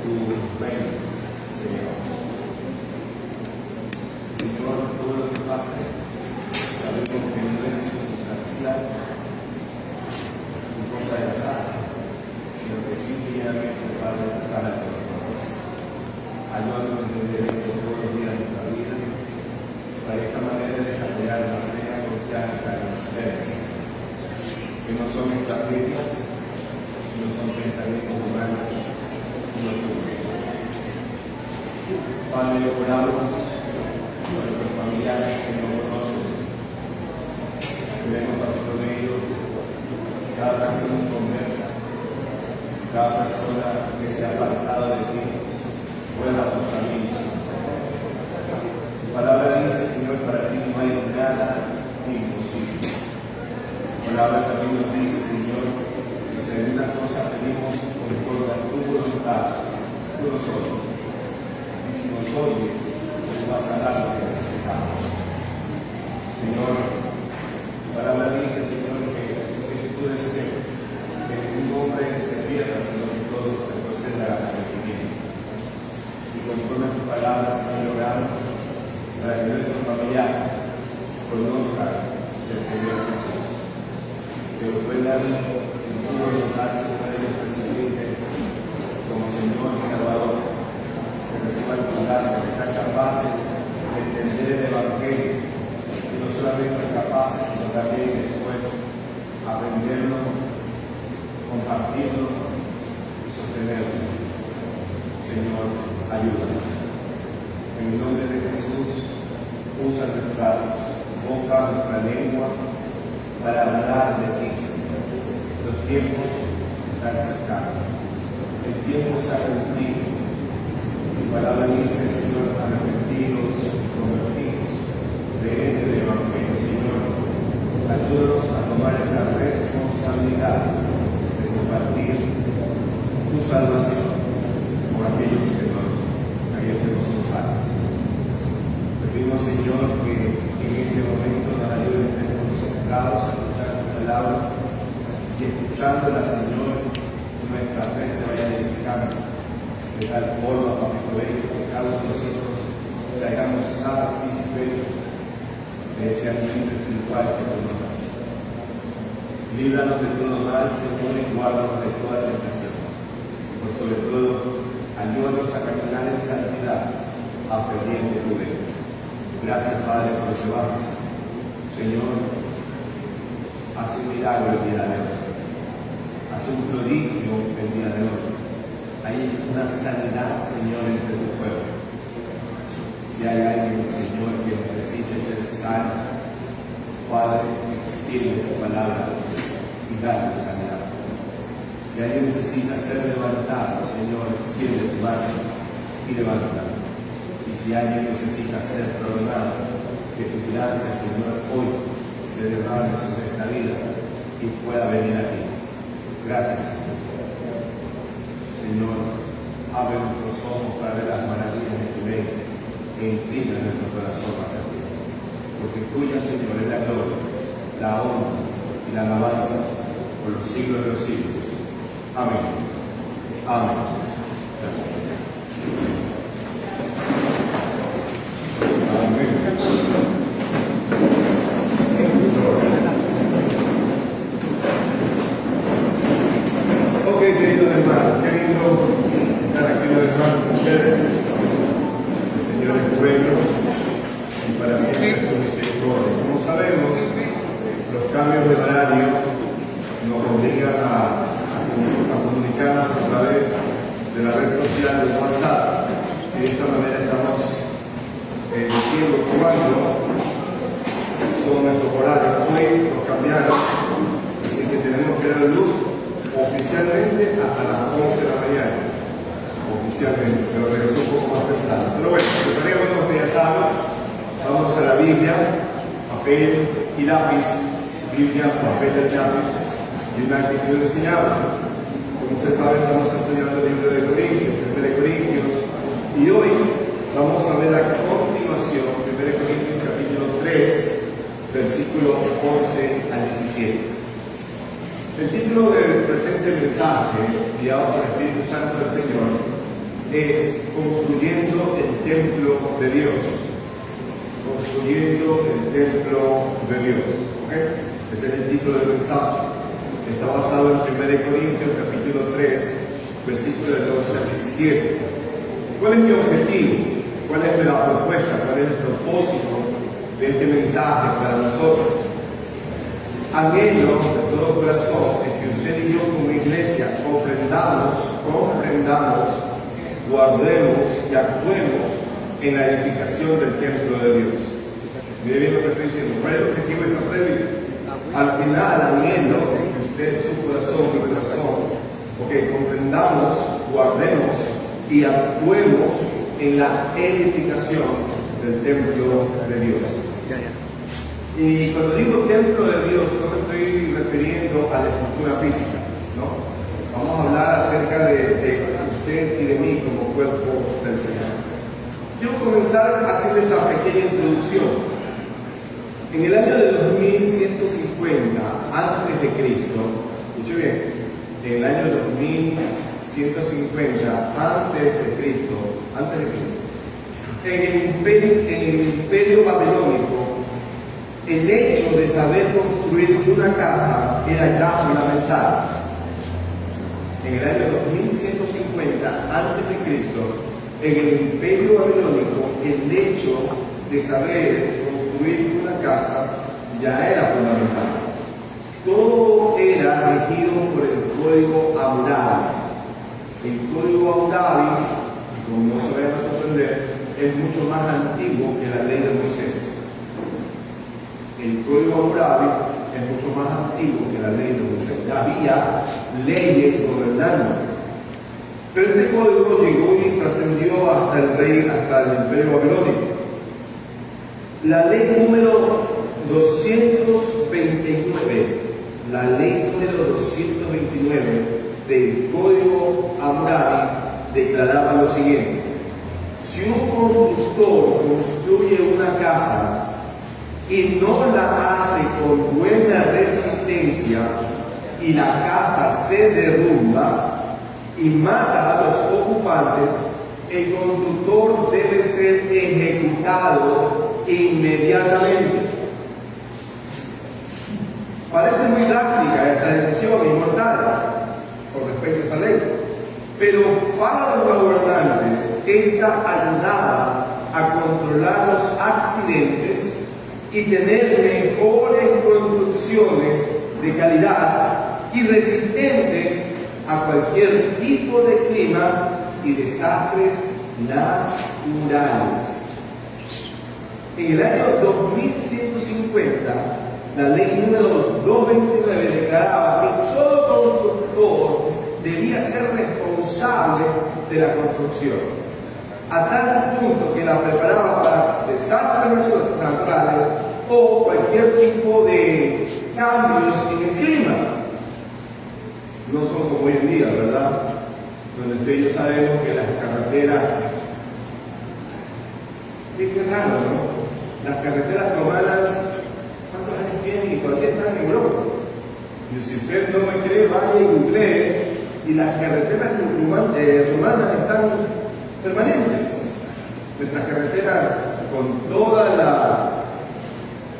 tú reinas, Señor. Señor, todo lo que pase, sabemos que no es circunstancial, ni cosa de azar, sino que simplemente va a tratar al corazón. Ayúdanos a entender esto todos los días de nuestra vida, para esta manera de desarrollar una plena confianza en ustedes, que no son estrategias, no son pensamientos humanos, sino tuyos. Padre, oramos por nuestros familiares que no conocen. Queremos pasar con ellos cada persona conversa, cada persona que se ha apartado de ti, vuelva a tus caminos. Tu palabra dice, Señor, para ti no hay nada imposible. Tu palabra también nos dice, Señor, que si alguna cosa pedimos conforme a tu voluntad, tú nos oyes. Y si nos oyes, nos vas a dar lo que necesitamos. Señor, tu palabra dice, Señor, que tú deseas que ningún hombre se pierda, sino que todos se procedan a arrepentimiento. Y conforme a tu palabra, Señor, oramos para que nuestros familiares conozcan del Señor Jesús. Que lo puedan en tu voluntad, Señor, ellos recibirte como Señor y Salvador. Que reciban tu gracia, que sean capaces de entender el Evangelio. Y no solamente capaces, sino también después aprenderlo, compartirlo y sostenerlo. Señor, ayúdanos. En el nombre de Jesús, usa nuestra boca, nuestra lengua, para hablar de ti, Señor. Los tiempos están cercanos. El tiempo se ha cumplido. Tu palabra dice, Señor, arrepentidos y convertidos. Creed en el Evangelio, Señor. Ayúdanos a tomar esa responsabilidad de compartir tu salvación por aquellos que no son salvos. Pedimos, Señor, que en este momento nos ayude a estar concentrados a escuchar tu palabra y escuchándola, Señor, nuestra fe se vaya edificando de tal forma, Padre Joven, que cada uno de nosotros se hagamos satisfechos de ese alimento espiritual que tú nos das. Líbranos de todo mal, Señor, y guárdanos de toda tentación. Por sobre todo, ayúdanos a caminar en santidad, aprendiendo tu ley. Gracias, Padre, por lo que vas a hacer. Señor, haz un milagro el día de hoy. Haz un prodigio el día de hoy. Hay una sanidad, Señor, entre tu pueblo. Si hay alguien, Señor, que necesite ser sano, Padre, extiende tu palabra y dale sanidad. Si alguien necesita ser levantado, Señor, extiende tu mano y levántalo. Y si alguien necesita ser perdonado, que tu gracia, Señor, hoy se derrame sobre esta vida y pueda venir a ti. Gracias, Señor. Señor, abre nuestros ojos para ver las maravillas de tu ley e inclina nuestro corazón hacia ti. Porque tuya, Señor, es la gloria, la honra y la alabanza por los siglos de los siglos. Amén. Amén. Ok, queridos hermanos, qué lindo estar aquí una vez más con ustedes. El Señor es bueno y para siempre su misericordia. Como sabemos, los cambios de horario nos obligan a comunicarnos a través de la red social de WhatsApp. Y de esta manera estamos diciendo cuándo son nuestros horarios. Hoy nos cambiaron, así que tenemos que dar luz oficialmente hasta las 11 de la mañana. Oficialmente, pero regresó un poco más temprano. Pero bueno, preparémonos que ya saben, vamos a la Biblia, papel y lápiz. Biblia, papel y lápiz y una actitud enseñable. Como ustedes saben, estamos estudiando el libro de Corintios, 1 Corintios, y hoy vamos a ver a continuación 1 Corintios capítulo 3, versículo 11 al 17. El título del presente mensaje, guiado por el Espíritu Santo del Señor, es construyendo el templo de Dios. Construyendo el templo de Dios. ¿Okay? Ese es el título del mensaje. Está basado en 1 Corintios capítulo 3, versículos del 11 al 17. ¿Cuál es mi objetivo? ¿Cuál es la propuesta? ¿Cuál es el propósito de este mensaje para nosotros? Anhelo de todo corazón es que usted y yo como iglesia comprendamos, guardemos y actuemos en la edificación del templo de Dios. Mire bien lo que estoy diciendo. ¿Cuál es el objetivo de esta previa? Al final anhelo que usted, su corazón, mi corazón, comprendamos, guardemos y actuemos en la edificación del templo de Dios. Y cuando digo templo de Dios, no me estoy refiriendo a la estructura física, ¿no? Vamos a hablar acerca de usted y de mí como cuerpo del Señor. Quiero comenzar haciendo esta pequeña introducción. En el año de 2150 antes de Cristo, escuche bien, en el año 2150 antes de Cristo, en el imperio babilónico, el hecho de saber construir una casa era ya fundamental. En el año 2150 antes de Cristo, en el imperio babilónico, el hecho de saber construir una casa ya era fundamental. Todo era regido por el código Hammurabi. El código Hammurabi, como no se vayan a sorprender, es mucho más antiguo que la ley de Moisés. El código Hammurabi es mucho más antiguo que la ley de Moisés. Ya había leyes gobernando. Pero este código llegó y trascendió hasta el imperio babilónico. La ley número 229 del código Hammurabi declaraba lo siguiente: si un constructor construye una casa y no la hace con buena resistencia y la casa se derrumba y mata a los ocupantes, el constructor debe ser ejecutado inmediatamente. Parece muy drástica esta decisión inmortal con respecto a esta ley, pero para los gobernantes esta ayudaba a controlar los accidentes y tener mejores construcciones de calidad y resistentes a cualquier tipo de clima y desastres naturales. En el año 2150, la ley número 229 declaraba que todo constructor debía ser responsable de la construcción, a tal punto que la preparaba para desastres naturales o cualquier tipo de cambios en el clima. No son como hoy en día, ¿verdad? Donde usted y yo sabemos que las carreteras, qué raro, ¿no? Las carreteras romanas, ¿cuántos años tienen? Y todavía están en Europa. Y si usted no me cree, vaya y googlee, y las carreteras romanas están permanentes. Nuestras carreteras, con toda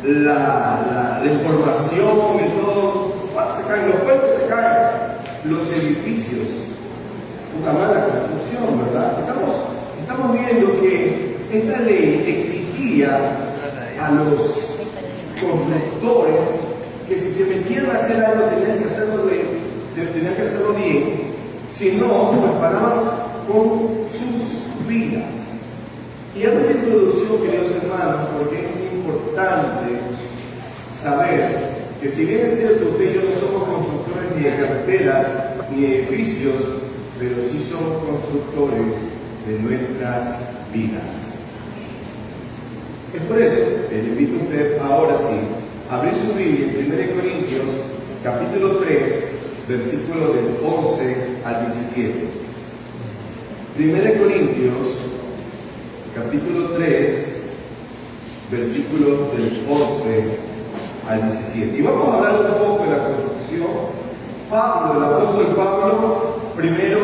la información y todo, se caen los puentes, se caen los edificios, una mala construcción, ¿verdad? Estamos viendo que esta ley exigía a los constructores que si se metían a hacer algo tenían que hacerlo bien, si no, pues pagaban con sus vidas. Y hago esta introducción, queridos hermanos, porque es importante saber que si bien es cierto, usted y yo no somos constructores ni de carreteras ni de edificios, pero sí somos constructores de nuestras vidas. Es por eso que le invito a usted ahora sí a abrir su Biblia en 1 Corintios capítulo 3, versículos del 11 al 17. 1 Corintios capítulo 3, versículos del 11 al 17. Y vamos a hablar un poco de la construcción. El apóstol Pablo, primero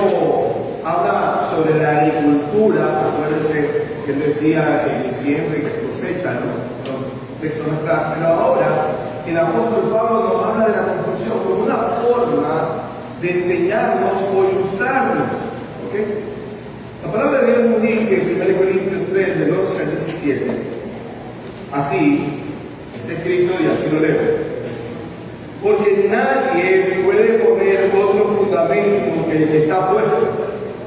habla sobre la agricultura pura. Acuérdense que él decía que siempre que cosecha, ¿no? Los textos atrás. Pero ahora el apóstol Pablo nos habla de la construcción como una forma de enseñarnos o ilustrarnos. ¿Okay? La palabra de Dios nos dice en 1 Corintios 3, del 11 al 17. Así está escrito y así lo leo. Porque nadie puede poner otro fundamento que el que está puesto,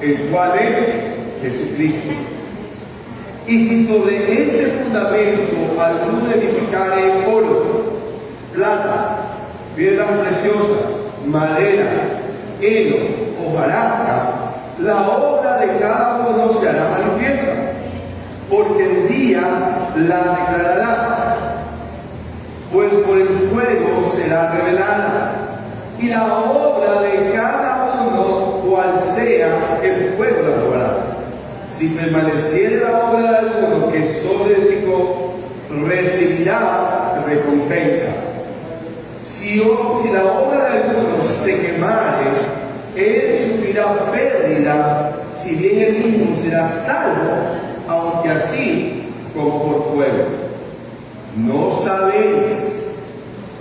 el cual es Jesucristo. Y si sobre este fundamento alguno edificare oro, plata, piedras preciosas, madera, heno, hojarasca, la obra de cada uno se hará manifiesta, porque el día la declarará, pues por el fuego será revelada, y la obra de cada uno, cual sea, el fuego la probará. Si permaneciere la obra de alguno que sobreedificó, recibirá recompensa. Si la obra de alguno se quemare, él sufrirá pérdida, si bien él mismo será salvo, aunque así como por fuego. ¿No sabéis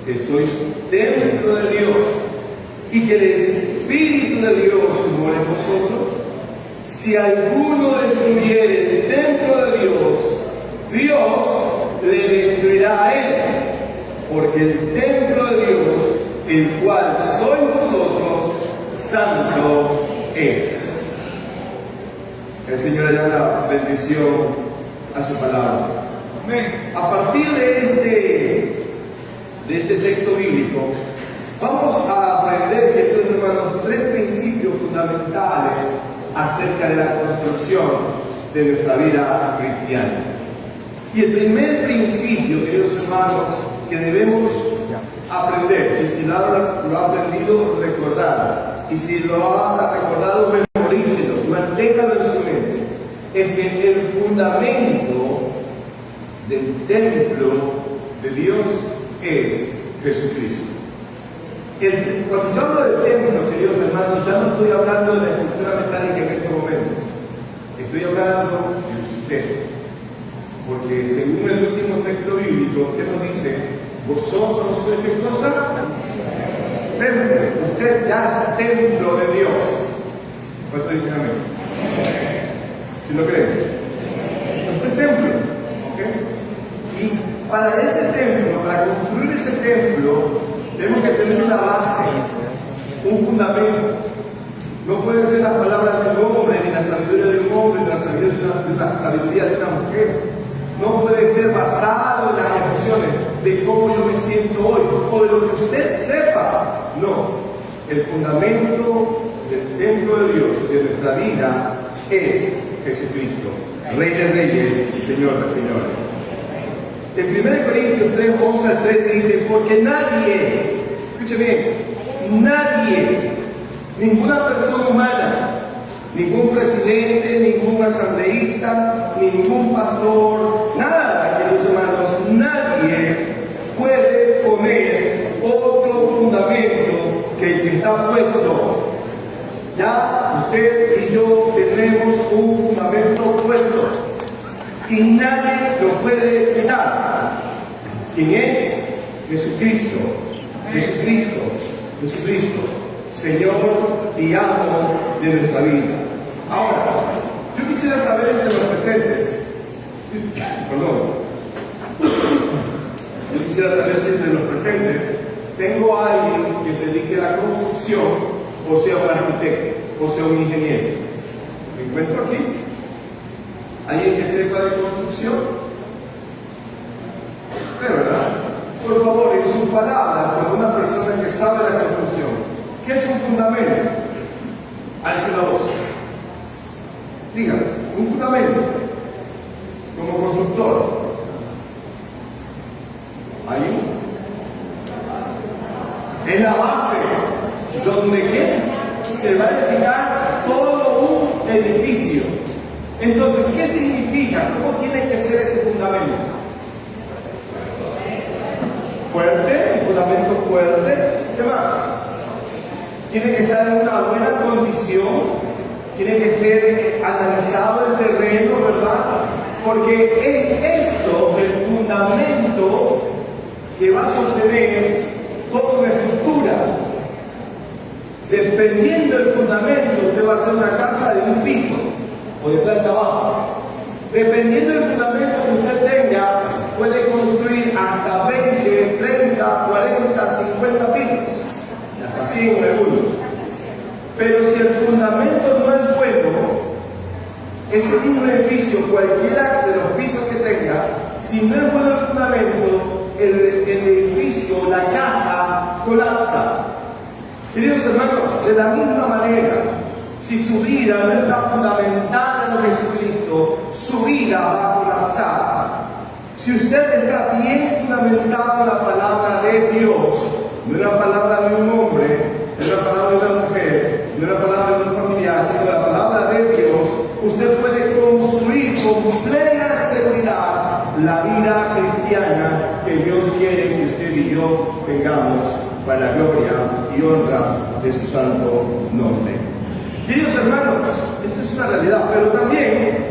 que sois templo de Dios y que el Espíritu de Dios mora en vosotros? Si alguno destruyere el templo de Dios, Dios le destruirá a él, porque el templo de Dios, el cual sois vosotros, santo es. El Señor haya la bendición a su palabra. A partir de este texto bíblico, vamos a aprender, queridos hermanos, tres principios fundamentales acerca de la construcción de nuestra vida cristiana. Y el primer principio, queridos hermanos, que debemos aprender, y si lo ha aprendido, recordar, y si lo ha recordado, memorícelo, manténgalo en su mente, es que el fundamento del templo de Dios es Jesucristo. Cuando yo hablo del templo, queridos hermanos, ya no estoy hablando de la estructura metálica en este momento, estoy hablando de usted, porque según el último texto bíblico, ¿qué nos dice? Vosotros sois ¿qué cosa? Templo. Usted ya es templo de Dios. ¿Cuánto dicen amén? ¿Sí lo creen? Usted es templo. ¿Okay? Y para ese templo, para construir ese templo, tenemos que tener una base, un fundamento. No pueden ser las palabras de un hombre, ni la sabiduría de un hombre, ni la sabiduría de una mujer. No puede ser basado en las emociones de cómo yo me siento hoy o de lo que usted sepa. No, el fundamento del templo de Dios, de nuestra vida, es Jesucristo, Rey de Reyes y Señor de Señores. En 1 Corintios 3, 11 al 13 dice, porque nadie, escuche bien, nadie, ninguna persona humana, ningún presidente, ningún asambleísta, ningún pastor, nada, queridos hermanos, nadie puede poner otro fundamento que el que está puesto. Ya usted y yo tenemos un fundamento puesto y nadie lo puede quitar. ¿Quién es? Jesucristo. Jesucristo. Jesucristo. Señor y amo de nuestra vida. Ahora, yo quisiera saber entre los presentes, yo quisiera saber si entre los presentes tengo a alguien que se dedique a la construcción, o sea un arquitecto, o sea un ingeniero. ¿Me encuentro aquí? ¿Alguien que sepa de construcción? ¿De verdad? Por favor, en sus palabras, con una persona que sabe de la construcción, ¿qué es un fundamento? Alce la voz. Dígame, un fundamento como constructor. ¿Hay uno? Es la base donde se va a edificar todo un edificio. Entonces, ¿qué significa? ¿Cómo tiene que ser ese fundamento? Fuerte, un fundamento fuerte. ¿Qué más? Tiene que estar en una buena condición, tiene que ser analizado el Porque es esto el fundamento que va a sostener toda una estructura. Dependiendo del fundamento, usted va a hacer una casa de un piso o de planta baja. Dependiendo del fundamento que usted tenga, puede construir hasta 20, 30, 40, 50 pisos, hasta 100 algunos. Pero si el fundamento no es bueno, ese mismo edificio, cualquiera de los pisos que tenga, si no es bueno el fundamento, el edificio, la casa, colapsa. Queridos hermanos, de la misma manera, si su vida no está fundamentada en Jesucristo, su vida va a colapsar. Si usted está bien fundamentado en la palabra de Dios, no en la palabra de un hombre, no en la palabra de una mujer, no en la palabra de un familiar, sino en la palabra de Dios, usted puede construir con plena seguridad la vida cristiana que Dios quiere que usted y yo tengamos para la gloria y honra de su santo nombre. Queridos hermanos, esto es una realidad, pero también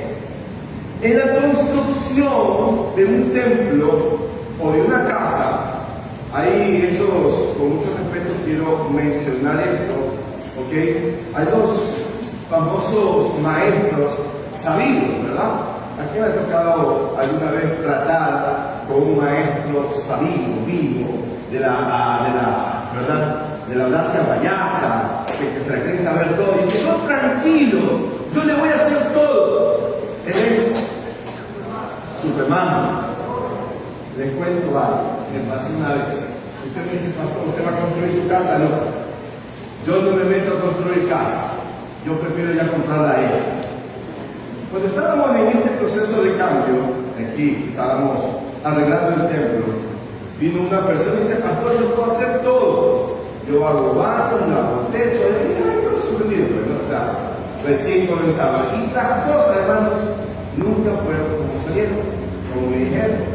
en la construcción de un templo o de una casa, con mucho respeto quiero mencionar esto, ¿ok? Hay dos famosos maestros sabidos, ¿verdad? ¿A quién le ha tocado alguna vez tratar con un maestro sabido, vivo, de la ¿verdad? De la audacia vallata, que se la quiere saber todo? Y dice, no, tranquilo, yo le voy a hacer todo. Él es Superman. Les cuento algo, me pasó una vez. Usted me dice, pastor, ¿usted va a construir su casa? No. Yo no me meto a construir casa. Yo prefiero ya comprarla a ella. Cuando estábamos en este proceso de cambio, aquí estábamos arreglando el templo, vino una persona y dice, pastor, yo puedo hacer todo. Yo hago baños, hago techo, y yo sorprendido, ¿no? O sea, recién comenzaba. Y las cosas, hermanos, nunca fueron como salieron, como me dijeron.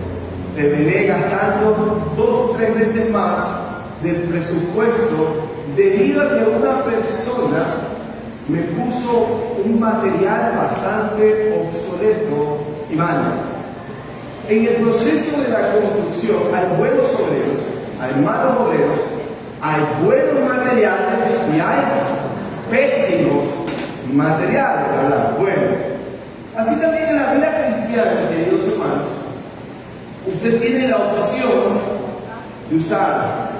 Terminé gastando 2 o 3 veces más del presupuesto debido a que una persona me puso un material bastante obsoleto y malo. En el proceso de la construcción hay buenos obreros, hay malos obreros, hay buenos materiales y hay pésimos materiales, ¿verdad? Bueno, así también en la vida cristiana, queridos hermanos, usted tiene la opción de usar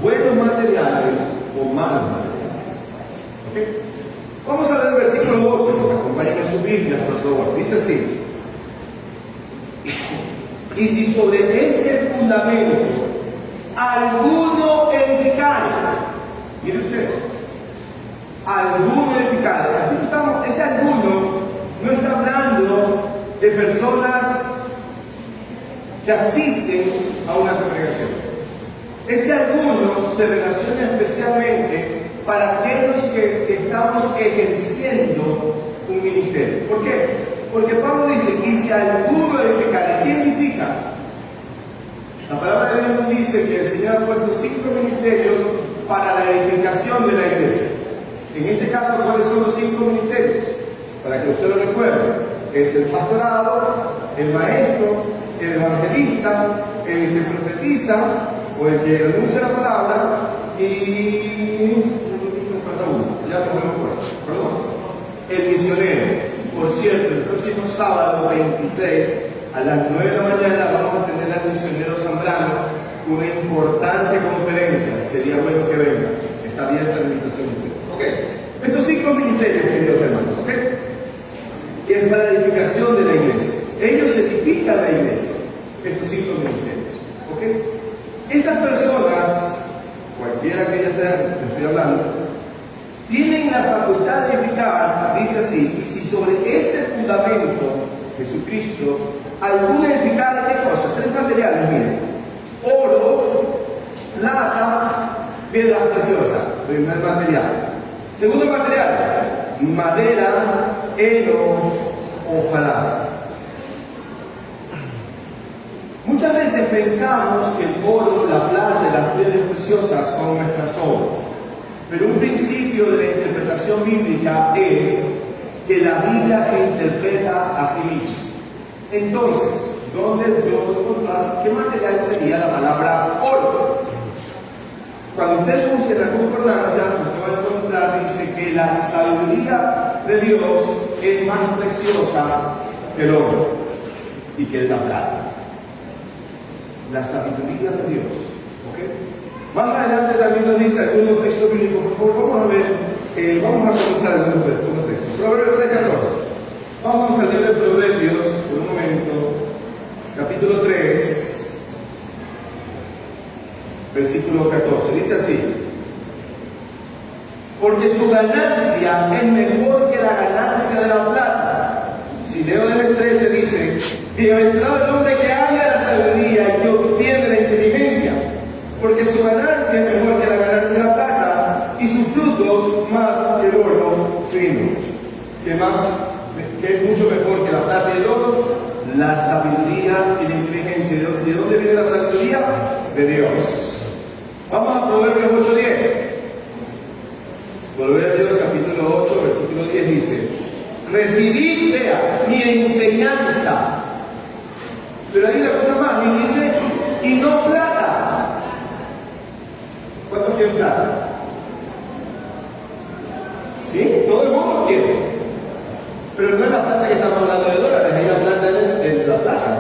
buenos materiales o malos materiales. ¿Okay? Vamos a ver el versículo 12, acompáñenme en sus Biblias, por favor. Dice así: y si sobre este fundamento alguno edificare, mire usted, alguno edificare, aquí estamos, ese alguno no está hablando de personas que asisten a una congregación. Ese alguno se relaciona especialmente para aquellos que estamos ejerciendo un ministerio. ¿Por qué? Porque Pablo dice, y si alguno edificare, ¿qué edifica? La palabra de Dios nos dice que el Señor ha puesto 5 ministerios para la edificación de la iglesia. En este caso, ¿cuáles son los 5 ministerios? Para que usted lo recuerde, es el pastorado, el maestro, el evangelista, el que profetiza o el que anuncia la palabra y ya podemos perdón, el misionero. Por cierto, el próximo sábado 26 a las 9 de la mañana vamos a tener al misionero Zambrano una importante conferencia. Sería bueno que venga. Está abierta la invitación. Ok, estos 5 ministerios, queridos hermanos, ok, que es para la edificación de la iglesia. Ellos edifican la iglesia, estos 5 ministerios. ¿Okay? Estas personas, cualquiera que ellas sean, estoy hablando, tienen la facultad de edificar, dice así, y si sobre este fundamento, Jesucristo, alguno edificar, ¿qué cosa? 3 materiales, miren: oro, plata, piedras preciosas, primer material. Segundo material, madera, heno, hojalasa. Muchas veces pensamos que el oro, la plata y las piedras preciosas son nuestras obras. Pero un principio de la interpretación bíblica es que la Biblia se interpreta a sí misma. Entonces, ¿dónde debo encontrar qué material sería la palabra oro? Cuando usted use la concordancia, usted va a encontrar, dice que la sabiduría de Dios es más preciosa que el oro y que la plata. La sabiduría de Dios. ¿Okay? Más adelante también nos dice algunos textos bíblicos. Por favor, vamos a ver, vamos a comenzar algunos textos. Proverbios 3:14. Vamos al libro de Proverbios por un momento, capítulo 3, versículo 14. Dice así: porque su ganancia es mejor que la ganancia de la plata. Si leo desde el 13 dice: bienaventurado el hombre que halla la sabiduría y que obtiene la inteligencia, porque su ganancia es mejor que la ganancia de la plata y sus frutos más que el oro fino. Que es mucho mejor que la plata y el oro, la sabiduría y la inteligencia. ¿De dónde viene la sabiduría? De Dios. Vamos a Proverbios 8:10. Proverbios capítulo 8, versículo 10 dice: recibid, vea, mi enseñanza. Pero hay una cosa más, y dice: y no plata. ¿Cuántos quieren plata? ¿Sí? Todo el mundo quiere. Pero no es la plata que estamos hablando de dólares, es la plata de la plata.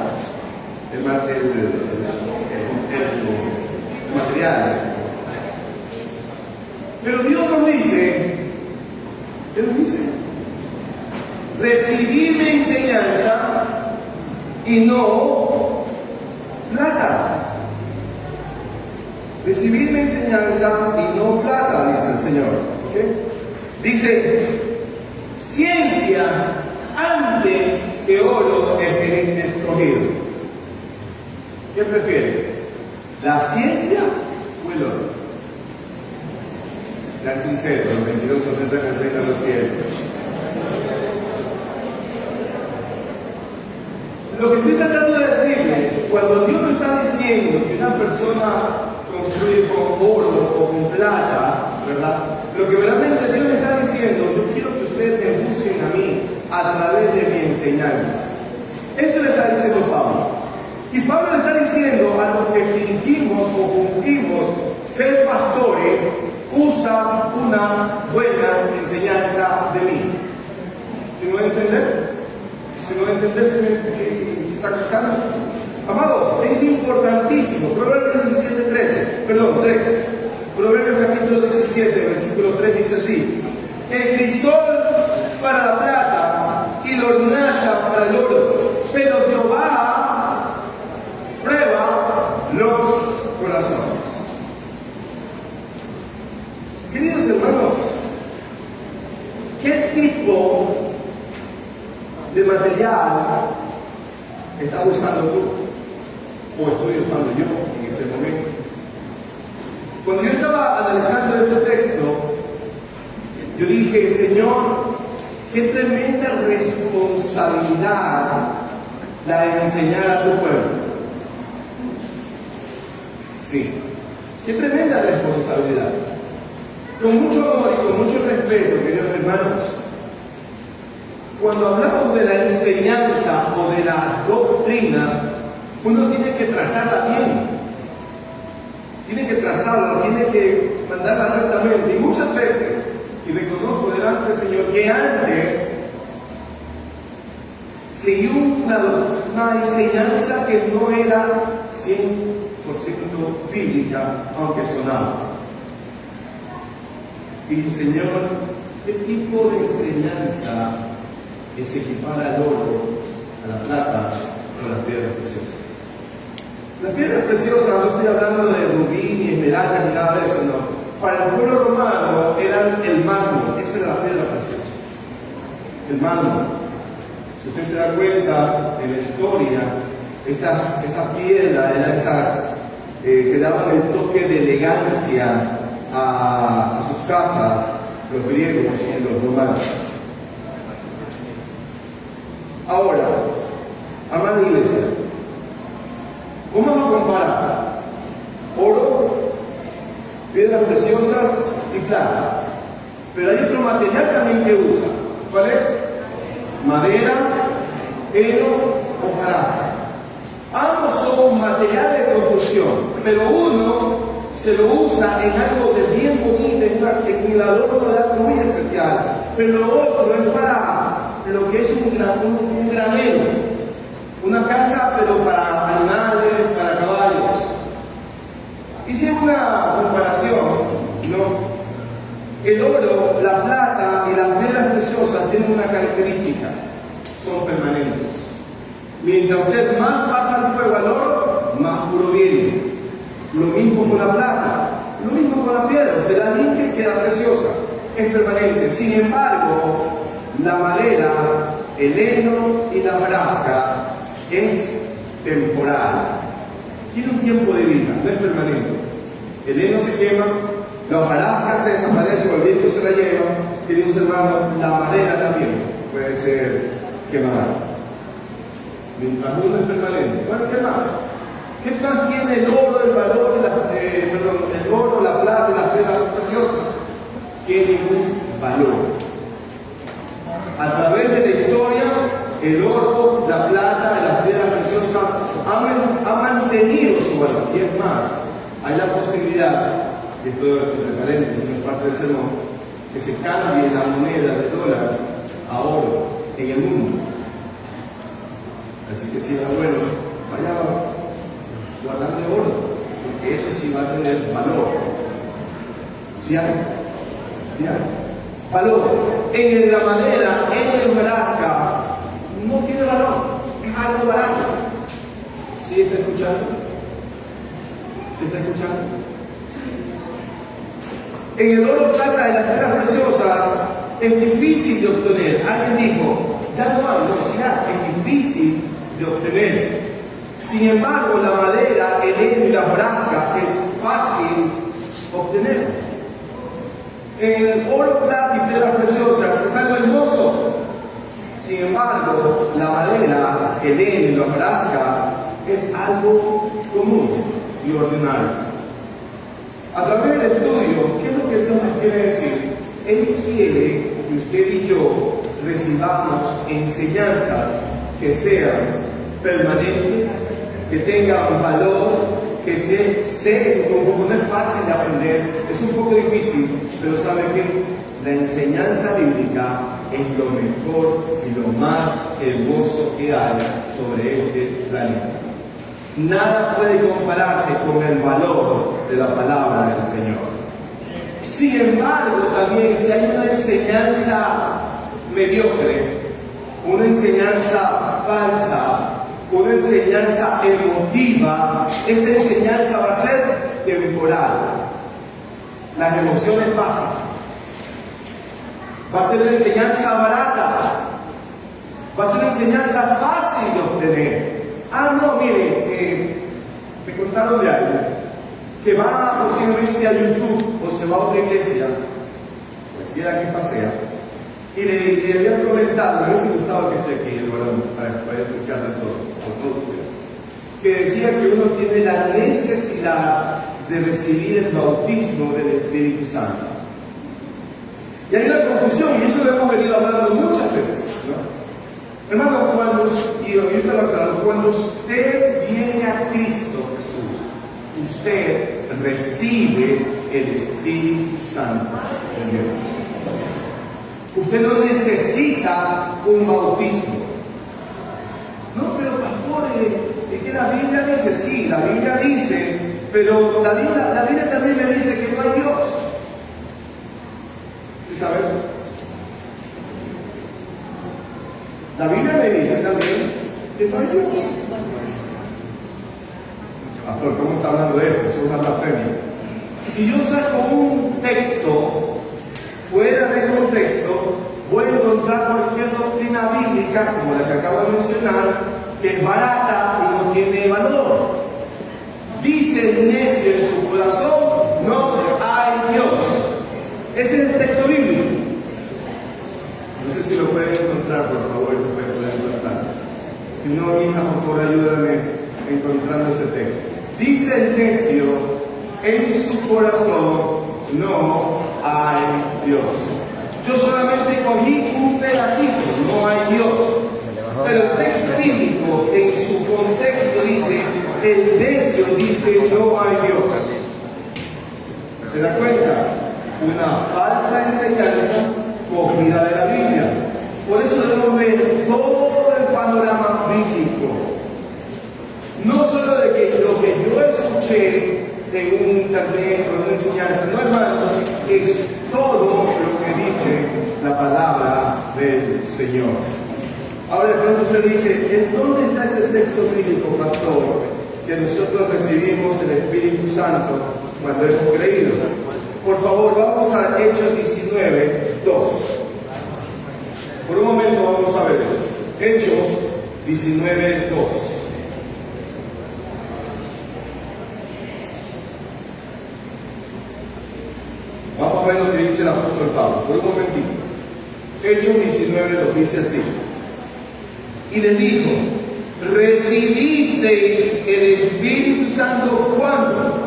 El material. Pero Dios nos dice, recibid mi enseñanza y no plata. Recibid mi enseñanza y no plata, dice el Señor. ¿Okay? Dice: ciencia antes que oro escogido. ¿Qué prefiere? ¿La ciencia o el oro? Sean sinceros, los 22 son en el reino de los cielos. Lo que estoy tratando de decirles, cuando Dios nos está diciendo que una persona construye con oro o con plata, ¿verdad? Lo que realmente Dios le está diciendo: yo quiero que ustedes me busquen a mí a través de mi enseñanza. Eso le está diciendo Pablo. Y Pablo le está diciendo a los que fingimos o fungimos ser pastores: usa una buena enseñanza de mí. ¿Sí me va a entender? ¿Sí me va a entender? ¿Se está captando? Amados, es importantísimo. Proverbios 3. Proverbios capítulo 17, versículo 3 dice así: el crisol para la plata y la hornaza para el oro, pero Jehová prueba los corazones. Queridos hermanos, ¿qué tipo de material estás usando tú o estoy usando yo en este momento? Cuando yo estaba analizando este texto, yo dije: Señor, qué tremenda responsabilidad la de enseñar a tu pueblo. Sí, qué tremenda responsabilidad. Con mucho amor y con mucho respeto, queridos hermanos, cuando hablamos de la enseñanza o de la doctrina, uno tiene que trazarla bien. Tiene que trazarla, tiene que mandarla rectamente. Y muchas veces, y reconozco delante del Señor que antes seguí una enseñanza que no era 100% bíblica, aunque sonaba. Y dije: Señor, ¿qué tipo de enseñanza es equipara al oro, a la plata o a las piedras preciosas? Las piedras preciosas, no estoy hablando de rubí, ni esmeralda, ni nada de eso, no. Para el pueblo romano eran el mármol, esa era la piedra preciosa. El mármol. Si usted se da cuenta en la historia, esas piedras eran esas que daban el toque de elegancia a sus casas, los griegos y los romanos. Ahora, amada iglesia, ¿cómo vamos a comparar oro, piedras preciosas y plata? Pero hay otro material también que usa. ¿Cuál es? Madera, heno, hoja hojarasca. Ambos son materiales de construcción, pero uno se lo usa en algo de bien bonito, en el adorno de algo muy especial, pero lo otro es para lo que es un granero, una casa, pero para animales, para caballos. Hice una comparación, ¿no? El oro, la plata y las piedras preciosas tienen una característica: son permanentes. Mientras usted más pasa el fuego al oro, más puro viene. Lo mismo con la plata, lo mismo con la piedra. Usted la limpia y queda preciosa, es permanente. Sin embargo, la madera, el heno y la hojarasca es temporal. Tiene un tiempo de vida, no es permanente. El heno se quema, la hojarasca se desaparece o el viento se la lleva. Tiene un hermano, la madera también puede ser quemada. Mientras uno es permanente. Bueno, ¿qué más? ¿Qué más tiene el oro, el valor, el oro, la plata y las piedras preciosas? Tienen un valor. A través de la historia, el oro, la plata y las piedras preciosas han mantenido su valor. Y es más, hay la posibilidad, que esto es paréntesis, no es parte del sermón, que se cambie la moneda de dólares a oro en el mundo. Así que si era bueno, vaya guardando oro, porque eso sí va a tener valor. ¿Sí hay? ¿Sí hay? Valor. En la madera, en la hojarasca, no tiene valor, es algo barato. ¿Sí está escuchando? ¿Sí está escuchando? En el oro, plata y las piedras preciosas es difícil de obtener. Alguien dijo, ya no hay, no, sí hay, es difícil de obtener. Sin embargo, la madera, el heno y la hojarasca es fácil obtener. El oro, plata y piedras preciosas es algo hermoso. Sin embargo, la madera, el heno y la hojarasca es algo común y ordinario. A través del estudio, ¿qué es lo que Dios nos quiere decir? Él quiere que usted y yo recibamos enseñanzas que sean permanentes, que tengan valor, que sea un poco, no es fácil de aprender, es un poco difícil, pero sabe que la enseñanza bíblica es lo mejor y lo más hermoso que hay sobre este planeta. Nada puede compararse con el valor de la palabra del Señor. Sin embargo, también si hay una enseñanza mediocre, una enseñanza falsa, una enseñanza emotiva, esa enseñanza va a ser temporal. Las emociones pasan. Va a ser una enseñanza barata. Va a ser una enseñanza fácil de obtener. No, mire, me contaron de algo, que va posiblemente a YouTube o se va a otra iglesia, cualquiera que pasea, y le habían comentado, me hubiese gustado que esté aquí el varón para escuchar de todo, por todos ustedes, que decía que uno tiene la necesidad de recibir el bautismo del Espíritu Santo. Y hay una confusión, y eso lo hemos venido hablando muchas veces, ¿no? Hermano, cuando usted viene a Cristo Jesús, usted recibe el Espíritu Santo de Dios. Usted no necesita un bautismo. No, pero pastor, es que la Biblia dice, sí, la Biblia dice, pero la Biblia también me dice que no hay Dios. ¿Sí sabes? La Biblia me dice también que no hay Dios. Pastor, ¿cómo está hablando de eso? Eso es una blasfemia. Si yo saco un texto fuera de contexto, voy a encontrar cualquier doctrina bíblica, como la que acabo de mencionar, que es barata y no tiene valor. Dice el necio en su corazón, no hay Dios. Ese es el texto bíblico. No sé si lo pueden encontrar, por favor, lo pueden encontrar. Si no, mi hija, por favor, ayúdame encontrando ese texto. Dice el necio, en su corazón no hay Dios. Yo solamente cogí un pedacito, no hay Dios. Pero el texto bíblico, en su contexto, dice, el necio dice, no hay Dios. ¿Se da cuenta? Una falsa enseñanza cogida de la Biblia. Por eso debemos ver todo el panorama bíblico. No solo de que lo que yo escuché en un internet o en una enseñanza, no, hermanos, es todo lo que dice la palabra del Señor. Ahora de pronto usted dice, ¿en dónde está ese texto bíblico, pastor, que nosotros recibimos el Espíritu Santo cuando hemos creído? Por favor, vamos a Hechos 19, 2. Por un momento vamos a ver eso. Hechos 19, 2. Vamos a ver lo que dice el apóstol Pablo. Por un momentito. Hechos 19 lo dice así. Y les dijo, recibisteis el Espíritu Santo ¿cuándo?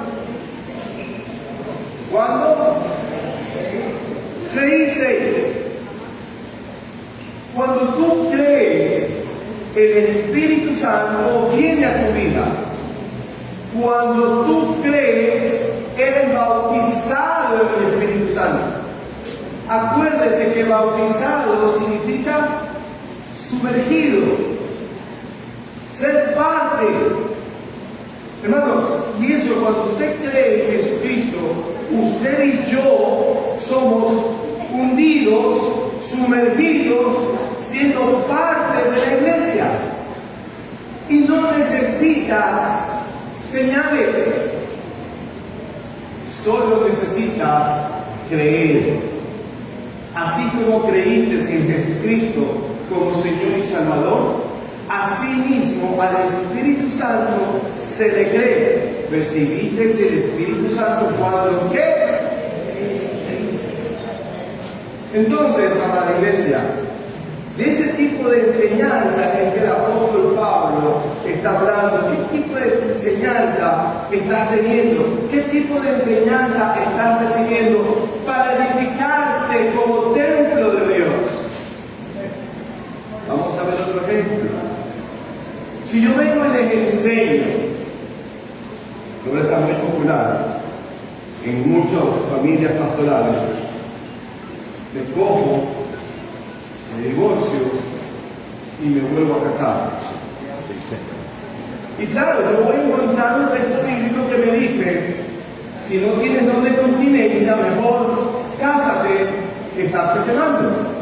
¿Cuándo? Creísteis. Cuando tú crees, el Espíritu Santo viene a tu vida. Cuando tú crees, eres bautizado en el Espíritu Santo. Acuérdese que bautizado significa sumergido, ser parte. Hermanos, y eso cuando usted cree en Jesucristo, usted y yo somos hundidos, sumergidos, siendo parte de la iglesia. Y no necesitas señales, solo necesitas creer. Así como creíste en Jesucristo como Señor y Salvador, asimismo al Espíritu Santo se le cree. ¿Recibisteis el Espíritu Santo cuando qué? Entonces, amada iglesia, de ese tipo de enseñanza en que el apóstol Pablo está hablando, ¿qué tipo de enseñanza estás teniendo? ¿Qué tipo de enseñanza estás recibiendo para edificarte como templo de Dios? Vamos a ver otro ejemplo. Si yo vengo y les enseño, que ahora está muy popular en muchas familias pastorales, despojo, me divorcio y me vuelvo a casar. Y claro, yo voy a encontrar un texto bíblico que me dice, si no tienes don de continencia, mejor cásate que estarse quemando.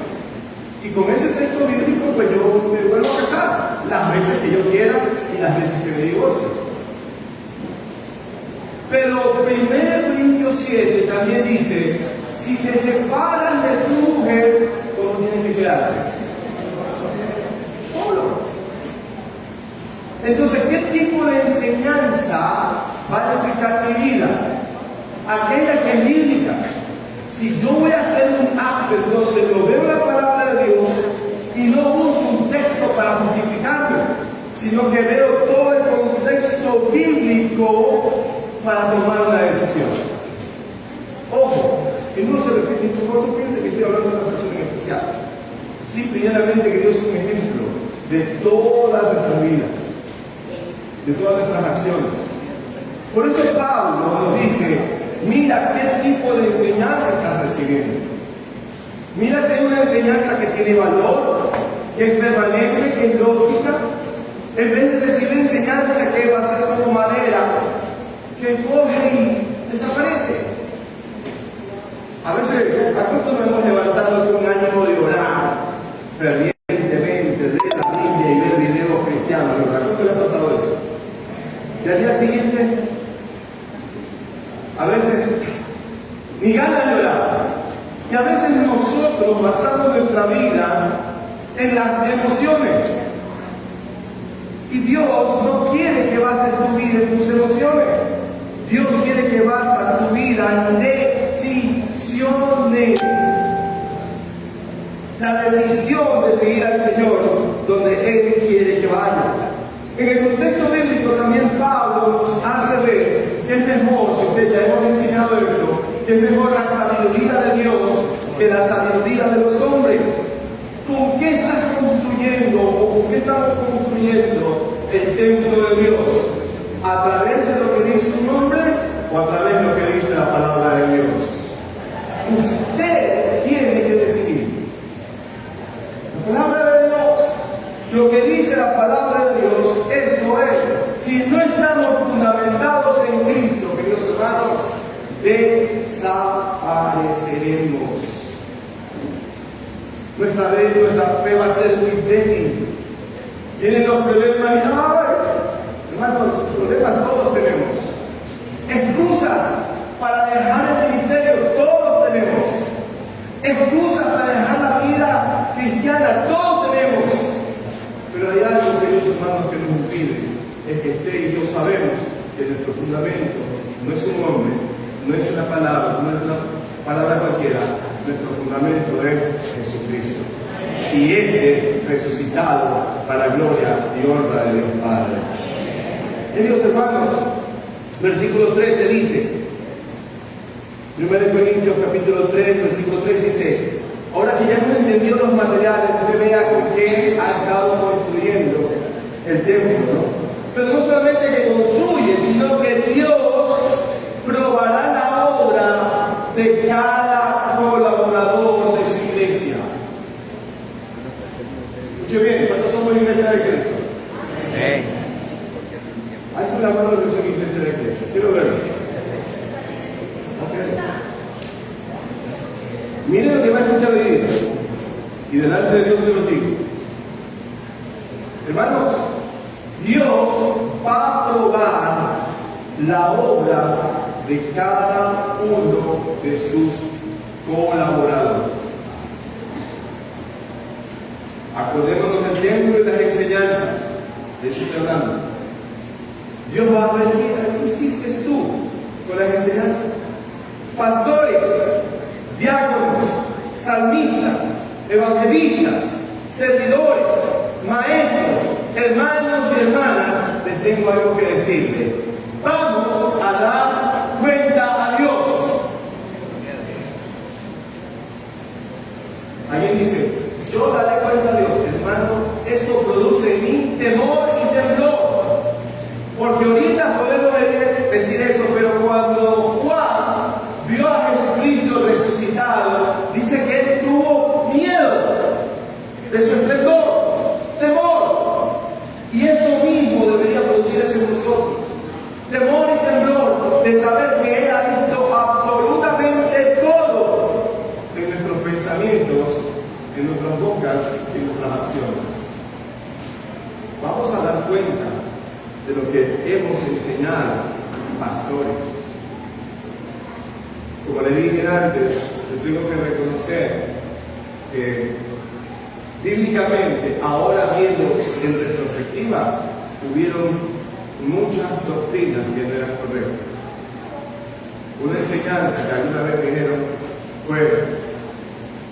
Y con ese texto bíblico, pues yo me vuelvo a casar las veces que yo quiera y las veces que me divorcio. Pero 1 Corintios 7 también dice, si te separas de tu mujer, ¿cómo tienes que quedarte? Solo. Entonces, ¿qué tipo de enseñanza va a edificar mi vida? Aquella que es bíblica. Si yo voy a hacer un acto, entonces lo veo en la palabra de Dios y no busco un texto para justificarme, sino que veo todo el contexto bíblico para tomar una decisión. Ojo, que no se refiere, por favor, no piense que estoy hablando de una persona en especial. Simple y llanamente que Dios es un ejemplo de todas nuestras vidas, de todas nuestras acciones. Por eso Pablo nos dice, mira qué tipo de enseñanza estás recibiendo. Mira si hay una enseñanza que tiene valor, que es permanente, que es lógica, en vez de recibir enseñanza que va a ser como madera, que coge y desaparece. A veces, ¿a cuánto nos hemos levantado con ánimo de orar fervientemente, leer la Biblia y ver videos cristianos? ¿A cuánto le ha pasado eso? Y al día siguiente, a veces, ni ganas de orar. Y a veces nosotros basamos nuestra vida en las emociones. Y Dios no quiere que bases tu vida en tus emociones. Dios quiere que bases tu vida en decisiones. La decisión de seguir al Señor donde Él quiere que vaya. En el contexto bíblico también Pablo nos hace ver que es mejor, si usted ya hemos enseñado esto, que es mejor la sabiduría de Dios que la sabiduría de los hombres. ¿Con qué estás construyendo o con qué estamos construyendo el templo de Dios? ¿A través de lo que dice un hombre o a través de lo que dice la palabra de Dios? Usted tiene que decidir. La palabra de Dios, lo que dice la palabra de Dios, eso es. Si no estamos fundamentados en Cristo, queridos hermanos, desapareceremos. Nuestra fe va a ser muy débil. Vienen los problemas y hermanos, problemas todos tenemos. Excusas para dejar el ministerio, todos tenemos. Excusas para dejar la vida cristiana, todos tenemos. Pero hay algo, queridos hermanos, que nos impide. Es que usted y yo sabemos que nuestro fundamento no es un hombre, no es una palabra, no es una palabra cualquiera. Nuestro fundamento es Jesucristo. Y Él resucitado para la gloria y honra de Dios Padre. Queridos hermanos, versículo 13 dice, 1 Corintios capítulo 3, versículo 3 dice, ahora que ya hemos entendido los materiales, usted vea con qué ha estado construyendo el templo, ¿no? Pero no solamente que construye, sino que Dios probará la obra de cada colaborador de su iglesia. Escuche bien, ¿cuántos somos iglesia de Cristo? Hazme la mano que son iglesia de Cristo. Quiero verlo. Okay. Miren lo que va a escuchar hoy día. Y delante de Dios se lo digo. Hermanos, Dios va a probar la obra de cada uno de sus colaboradores. Acordémonos del templo y las enseñanzas. De eso estoy hablando. Dios va a ver, ¿qué hiciste tú con las enseñanzas? Pastores, diáconos, salmistas, evangelistas, servidores, maestros, hermanos y hermanas, les tengo algo que decirles. Vamos a dar cuenta a Dios. Alguien dice, yo daré cuenta a Dios. Hermano, eso produce en mí temor y temblor. Porque ahorita podemos decir eso, pero cuando Juan vio a Jesucristo resucitado, dice que él tuvo miedo de su esplendor, temor. Y eso mismo debería producirse en nosotros. Temor y temblor de saber que Él ha visto absolutamente todo en nuestros pensamientos, en nuestras bocas y en nuestras acciones. Vamos a dar cuenta de lo que hemos enseñado, pastores. Como le dije antes, yo tengo que reconocer que bíblicamente, ahora viendo en retrospectiva, hubieron muchas doctrinas que no eran correctas. Una enseñanza que alguna vez me dijeron fue,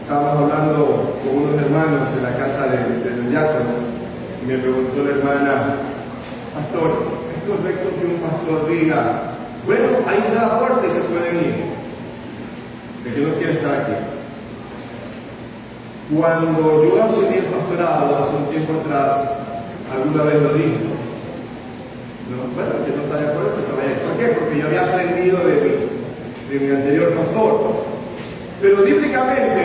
estábamos hablando con unos hermanos en la casa del diácono, y me preguntó la hermana, pastor, ¿es correcto que un pastor diga, bueno, ahí está la puerta y se pueden ir? El que no quiere estar aquí. Cuando yo asumí el pastorado hace un tiempo atrás, alguna vez lo dije. No, bueno, que no está de acuerdo, pues se vaya. ¿Por qué? Porque yo había aprendido de mi anterior pastor. Pero bíblicamente,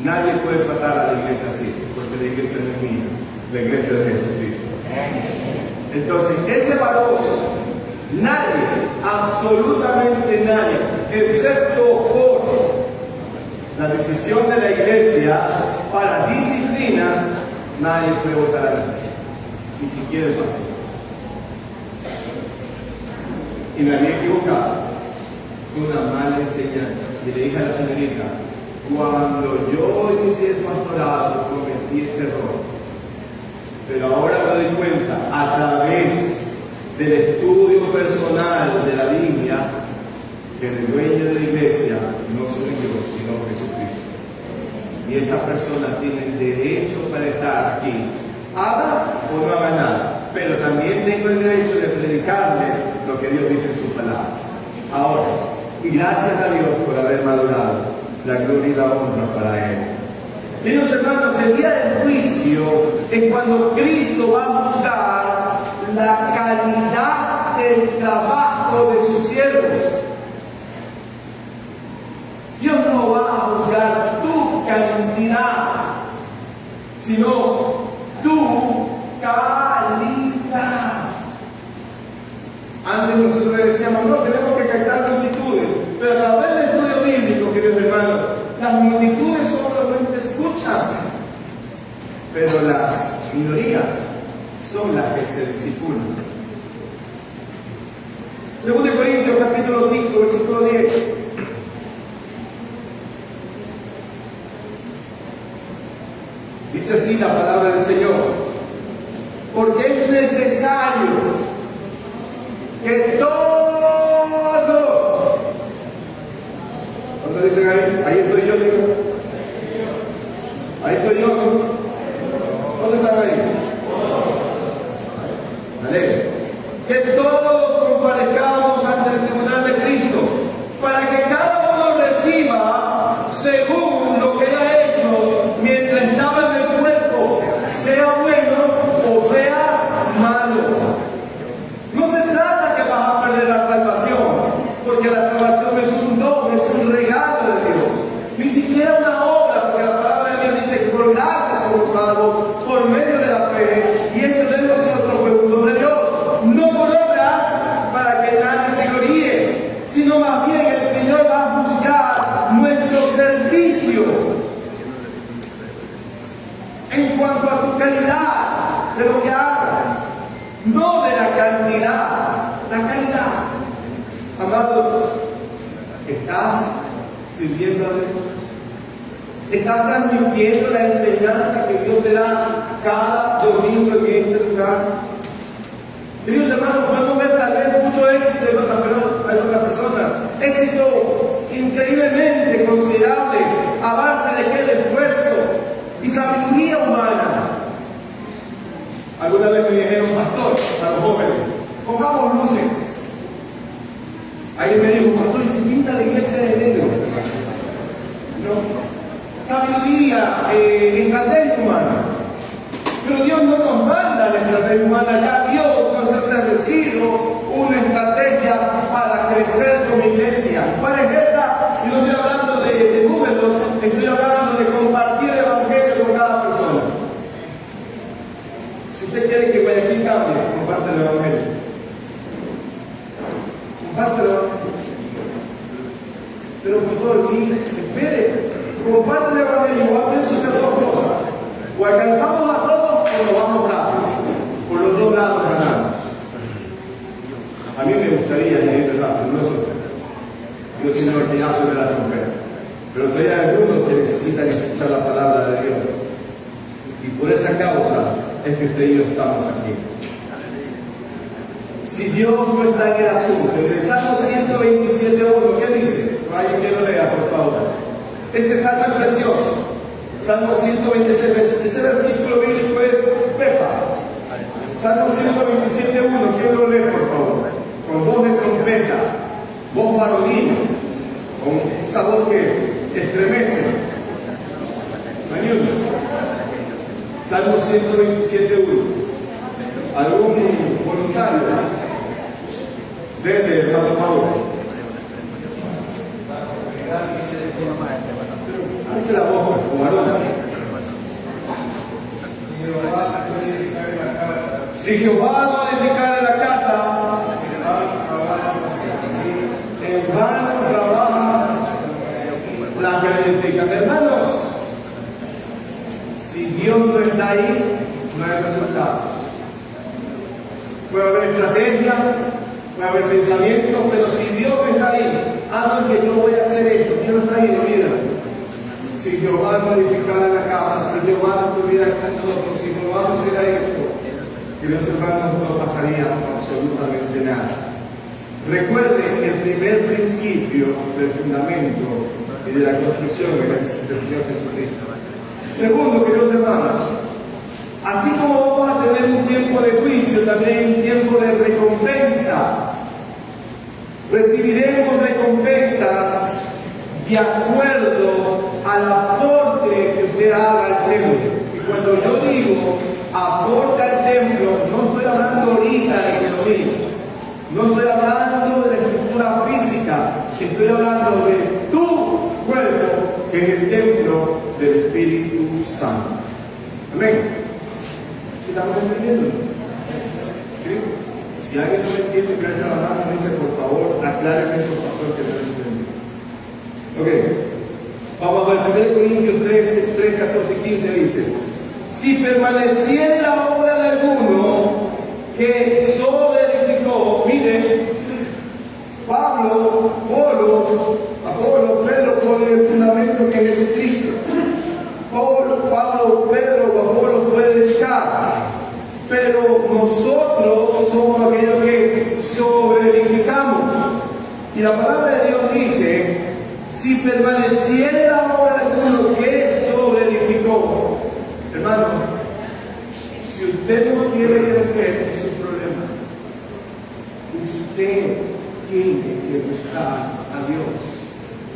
nadie puede tratar a la iglesia así, porque la iglesia no es mía, la iglesia de Jesucristo. Entonces, ese valor, nadie, absolutamente nadie, excepto por la decisión de la iglesia para disciplina, nadie puede votar a nadie, ni siquiera el pastor. Y me había equivocado. Fue una mala enseñanza. Y le dije a la señorita, cuando yo inicié el pastorado, cometí ese error. Pero ahora me doy cuenta, a través del estudio personal de la Biblia, que el dueño de la iglesia no soy yo, sino Jesucristo. Y esa persona tiene el derecho para estar aquí, haga o no haga nada. Pero también tengo el derecho de predicarles lo que Dios dice en su palabra. Ahora, y gracias a Dios por haber madurado, la gloria y la honra para Él. Queridos hermanos, el día del juicio es cuando Cristo va a juzgar la calidad del trabajo de sus siervos. Dios no va a juzgar tu cantidad, sino tu calidad. Antes nosotros decíamos, no, tenemos que captar multitudes, pero a través del estudio bíblico, queridos hermanos, las multitudes solamente escuchan, pero las minorías son las que se discipulan. 2 Corintios capítulo 5, versículo 10. Dice así la palabra del Señor: porque es necesario que todos, ¿cuántos dicen ahí? Ahí estoy yo, digo. Ahí estoy yo, ¿no? ¿Dónde están ahí? Vale. Que todos comparezcamos ante el tribunal de Cristo, para que cada uno reciba según lo que ha hecho mientras estaba en el cuerpo, sea bueno o sea malo. No se trata que vas a perder la salvación, porque la salvación es un don, es un regalo de Dios. Ni siquiera una obra, porque la palabra de Dios dice que por gracia somos salvos por medio de la fe, y esto de nosotros fue un don de Dios. No por obras para que nadie se gloríe, sino más bien el Señor va a juzgar nuestro servicio en cuanto a tu calidad de lo que hagas, no de la cantidad, la calidad. Amados, ¿estás sirviendo a Dios? ¿Estás transmitiendo la enseñanza que Dios te da cada domingo en este lugar? Queridos hermanos, podemos ver tal vez mucho éxito en otras personas, éxito increíblemente considerable a base de que el esfuerzo y sabiduría humana. Alguna vez me dijeron, pastor, a los jóvenes, pongamos luces. Alguien me dijo, pastor, ¿y si pinta la iglesia de negro? No. Sabiduría, estrategia humana. Pero Dios no nos manda la estrategia humana, ya Dios nos ha establecido una estrategia para crecer como iglesia. ¿Cuál es esta? Y no estoy hablando de números, estoy hablando de compartir el evangelio con cada persona. Si usted quiere que Guayaquil cambie, comparte el evangelio. Comparte el evangelio. Pero por favor, espere, comparte el evangelio, igual suceden dos cosas. O alcanzamos a todos o nos vamos rápido. Por los dos lados ganamos. A mí me gustaría ir rápido, no eso. Yo soy el ordenazo de la trompeta. Pero todavía hay algunos que necesitan escuchar la palabra de Dios. Y por esa causa es que usted y yo estamos aquí. Si Dios no está en el asunto, en el Salmo 127.1, ¿qué dice? Alguien que lo lea, por favor. Ese salmo es precioso. Salmo 126, ese versículo bíblico es Pepa. Salmo 127.1, ¿quién lo lee, por favor? Con voz de trompeta, voz varonil, con esa voz que estremece. Ayuda. Salmo 127.1. ¿Algún voluntario? Desde hermano Pablo. Hágase la voz, varón. Si Jehová no edificare la casa, en vano trabaja la que edifica. Hermanos, si Dios no está ahí, no hay resultados. Puede haber estrategias, puede haber pensamientos, pero si Dios no está ahí, no, que yo voy a hacer esto, Dios no está ahí, olvídalo. Si Jehová no edificara la casa, si Jehová no estuviera con nosotros, si Jehová no hiciera esto, queridos hermanos, no pasaría absolutamente nada. Recuerden el primer principio del fundamento y de la construcción del Señor Jesucristo. Segundo, queridos hermanos, así como vamos a tener un tiempo de juicio, también un tiempo de recompensa. Recibiremos recompensas de acuerdo al aporte que usted haga al templo. Y cuando yo digo aporta al templo, no estoy hablando ahorita de economía, no estoy hablando de la estructura física, estoy hablando de tu cuerpo, que es el templo del Espíritu Santo. Amén. ¿Sí estamos entendiendo? ¿Sí? Si alguien no me entiende, que alza la mano y dice, por favor, aclárenme eso, pastor, que no lo entiendo. Ok. Vamos a ver, 1 Corintios 3, 14 y 15 dice: si permaneciera en la obra de alguno que solo edificó, mire, Pablo, Apolo, Pedro pone el fundamento que es Jesucristo. Pablo, Pedro o Apolo puede edificar, pero nosotros somos aquellos que sobreedificamos. Y la palabra de Dios dice: si permaneciera en la obra de alguno que sobreedificó. Hermano, si usted no quiere crecer, es un problema. Usted tiene que buscar a Dios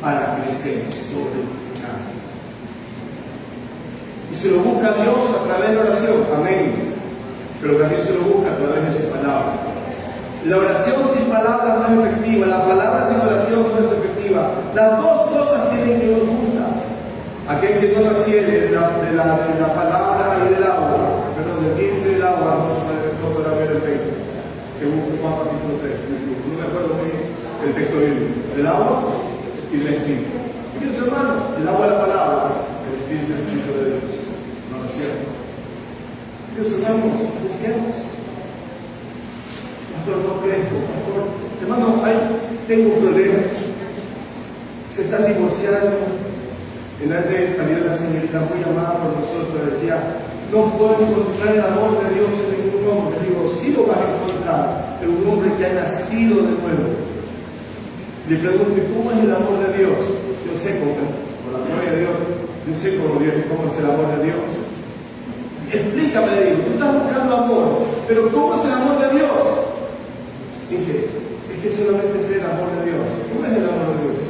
para crecer, sobreedificar. Y se lo busca a Dios a través de la oración, amén. Pero también se lo busca a través de su palabra. La oración sin palabra no es efectiva, la palabra sin oración no es efectiva. Las dos cosas tienen que ir juntas. Aquel que no naciere de la palabra y del agua, perdón, del viento y del agua, no podrá ver el reino. Según Juan capítulo 3, no me acuerdo muy bien el texto bíblico. El agua y el espíritu. Mis hermanos, el agua es la palabra, el espíritu es el Espíritu de Dios. No es cierto. Mis hermanos, busquemos. Pastor, no crezco, pastor. Hermano, tengo problemas. Se están divorciando. En antes había una señorita muy amada por nosotros, decía: no puedo encontrar el amor de Dios en ningún hombre. Digo, sí lo vas a encontrar, pero un hombre que ha nacido de nuevo. Le pregunto: ¿cómo es el amor de Dios? Yo sé por la gloria de Dios, yo sé cómo es el amor de Dios. Explícame, le digo, tú estás buscando amor, pero ¿cómo es el amor de Dios? Dice: es que solamente sé el amor de Dios. ¿Cómo es el amor de Dios?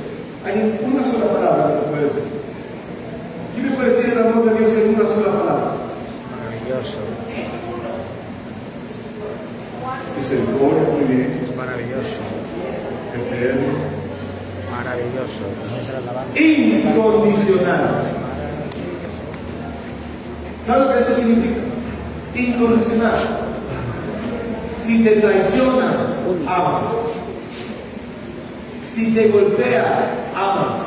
Hay una sola palabra que puede decir. ¿Quién me puede decir el amor de Dios en una sola palabra? Maravilloso. Misericordia, muy bien. Es maravilloso. Eterno. Maravilloso. Incondicional. ¿Sabe lo que eso significa? Incondicional. Si te traicionan, amas. Si te golpean, amas.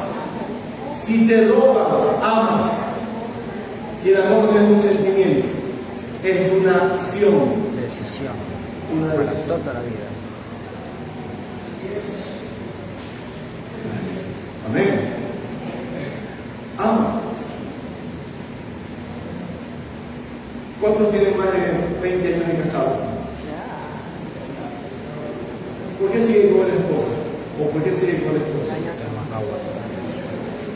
Si te roban, amas. Y el amor no es un sentimiento, es una acción. Decisión. Una Para decisión. toda la vida. Amén. Ama. ¿Cuántos tienen más de 20 años de casado? ¿Por qué siguen con la esposa? ¿O por qué siguen con la esposa? Más agua.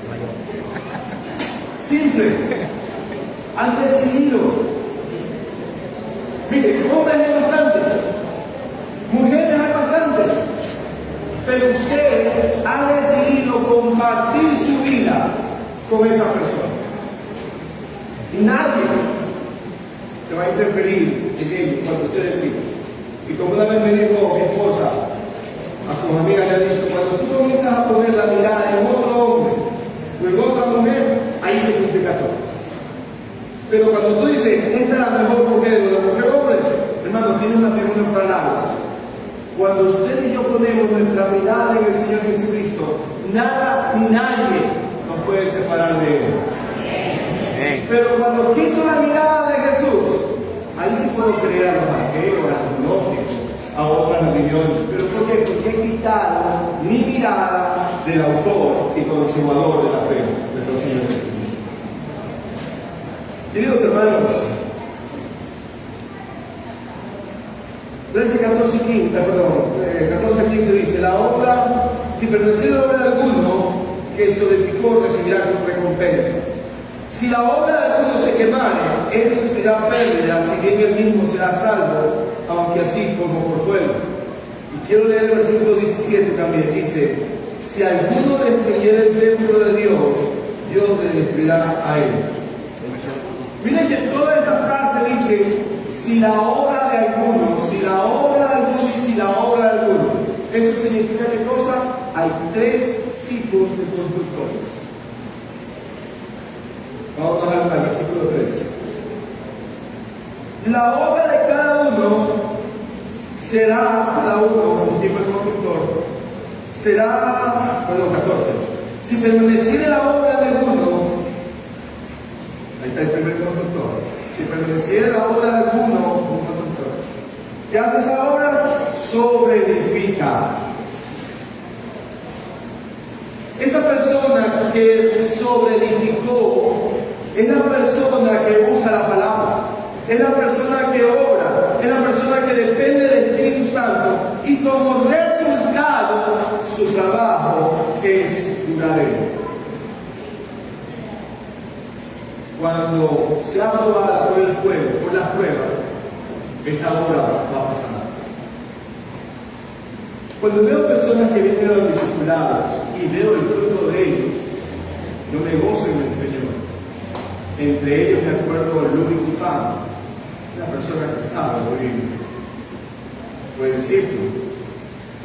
Mayor. Simple. Han decidido. Mire, hombres hay bastantes, mujeres hay bastantes, pero usted ha decidido compartir su vida con esa persona. Y nadie se va a interferir en ello cuando usted decide. Y como una vez me dijo mi esposa a sus amigas, le ha dicho: cuando tú comienzas a poner la mirada en otro hombre o en otra mujer, ahí se complica todo. Pero cuando tú dices: esta es la mejor mujer o la mujer hombre, hermano, tienes una matrimonio para nada. Cuando usted y yo ponemos nuestra mirada en el Señor Jesucristo, nada ni nadie nos puede separar de Él. Amén. Pero cuando quito la mirada de Jesús, ahí sí puedo creer a los ateos, a los gnósticos, a otras opiniones. ¿Pero por qué? Porque he quitado mi mirada del autor y consumador de la fe, nuestro Señor Jesucristo. Queridos hermanos, 14 a 15 dice: la obra, si perteneciera a la obra de alguno que solidificó, recibirá recompensa. Si la obra de alguno se quemare, él sufrirá pérdida, si bien él mismo será salvo, aunque así como por fuego. Y quiero leer el versículo 17 también. Dice: si alguno destruyera el templo de Dios, Dios le destruirá a él. Miren que toda esta frase dice: si la obra de alguno, si la obra de alguno y si la obra de alguno. Eso significa qué cosa? Hay tres tipos de constructores. Vamos a bajar al versículo 13. La obra de cada uno será, cada uno, un tipo de constructor, será, 14. Si permaneciere la obra de alguno, ahí está el primer constructor. Si permaneciere la obra de alguno, un constructor. ¿Qué hace esa obra? Sobreedifica. Esta persona que sobreedificó es la persona que usa la palabra, es la persona que obra, es la persona que depende del Espíritu Santo y como resultado su trabajo es duradero. Cuando sea probada por el fuego, por las pruebas, esa obra va a pasar. Cuando veo personas que vienen a los discipulados y veo el fruto de ellos, yo me gozo en el Señor. Entre ellos me acuerdo de Louis Vuitton, una persona que sabe oír, fue discípulo.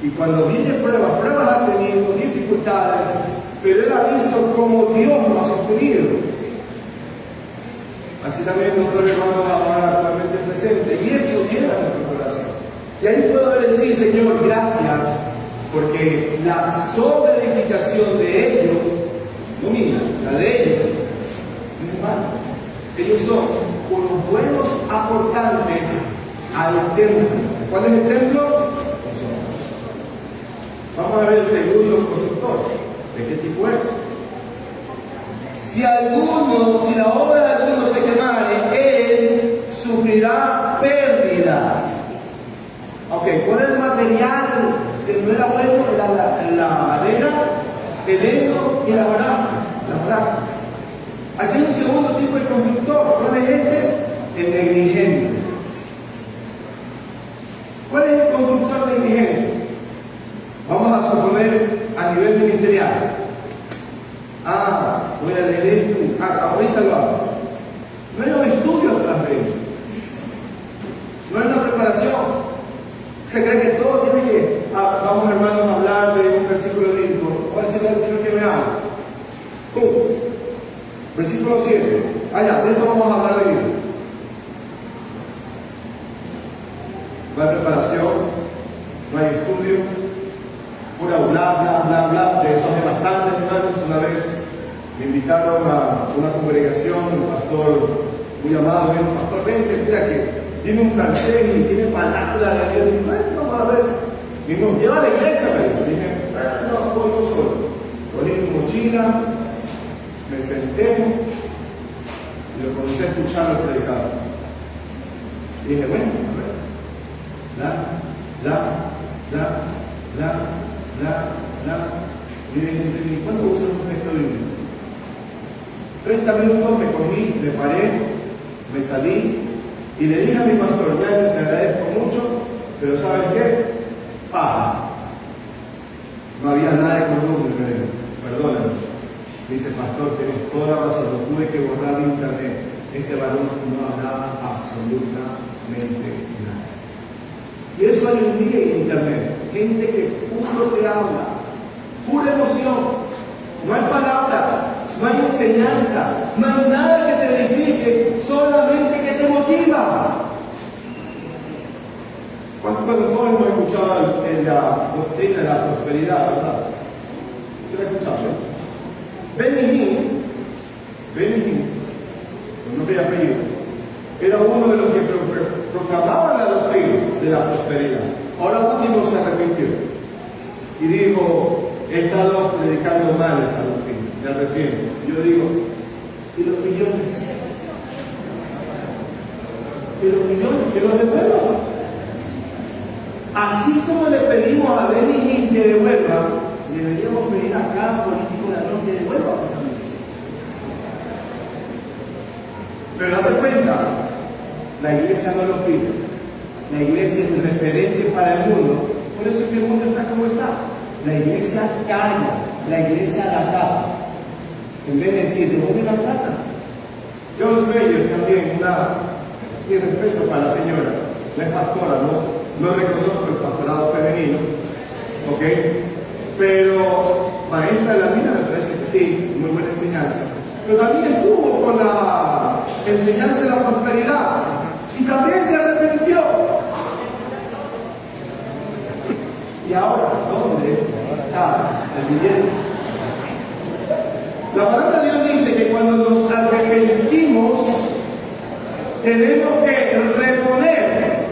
Y cuando viene pruebas ha tenido dificultades, pero él ha visto cómo Dios lo ha sostenido. Así también nuestro hermano ahora actualmente presente, y eso llena nuestro corazón. Y ahí puedo decir, Señor, gracias, porque la sobreedificación de ellos, no mía, la de ellos, no es mala. Ellos son unos buenos aportantes al templo. ¿Cuál es el templo? Nosotros. Vamos a ver el segundo constructor. ¿De qué tipo es? Si la obra de alguno se quemare, él sufrirá pérdida. Ok, ¿cuál es el material que no era bueno? La madera, el heno y la brasa. Aquí hay un segundo tipo de constructor. ¿Cuál es este? El negligente. ¿Cuál es el constructor negligente? Vamos a suponer a nivel ministerial. Voy a leer esto. Ahorita lo hago. No hay un estudio atrás de ello. No hay una preparación. Se cree que todo tiene que. Vamos, hermanos, a hablar de un versículo bíblico. ¿Cuál será el Señor que me habla? Versículo 7. De esto vamos a hablar de Biblia. No hay preparación, no hay estudio, pura bla. De eso hay bastantes hermanos. Una vez me invitaron a una congregación, un pastor muy amado, un pastor, mira que tiene un francés y tiene palabras de Dios. Vamos a ver. Y nos lleva a la iglesia, pero dije, no, voy solo. Cogí mi mochila, me senté y lo comencé a escuchar al predicador. Y dije, bueno, a ver. Y dije, ¿cuándo usan un texto bíblico? 30 minutos me cogí, me paré, me salí y le dije a mi pastor, ya te agradezco mucho, pero ¿sabes qué? No había nada de columna, perdóname. Me dice, pastor, tienes toda la razón, lo tuve que borrar de internet. Este varón no hablaba absolutamente nada. Y eso hay un día en internet, gente que puro te habla, pura emoción, no hay palabra, no hay enseñanza, no hay nada que te edifique, solamente que te motiva. Cuando todos hemos escuchado la doctrina de la prosperidad, ¿verdad? ¿Usted la ha escuchado? Benny Hinn, con nombre y apellido, era uno de los que proclamaban la doctrina de la prosperidad. Ahora último se arrepintió y dijo, he estado predicando mal esa doctrina, me arrepiento. Yo digo, ¿y los millones? ¿Y los millones? ¿Que los devuelva? Así como le pedimos a Benny Hinn que devuelva, deberíamos pedir a cada político de Arroz que devuelva. Pero date cuenta, la iglesia no lo pide. La iglesia es un referente para el mundo. Por eso es que el mundo está como está. La iglesia calla, la iglesia la tapa. En vez de decir, devuelve la plata. George Meyer también, Mi respeto para la señora, no es pastora, no reconozco el pastorado femenino, ¿ok? Pero maestra de la vida me parece que sí, muy buena enseñanza. Pero también estuvo con la enseñanza de la prosperidad y también se arrepintió. Y ahora, ¿dónde está el billete? La palabra de Dios dice que cuando nos arrepentimos, tenemos que reponer.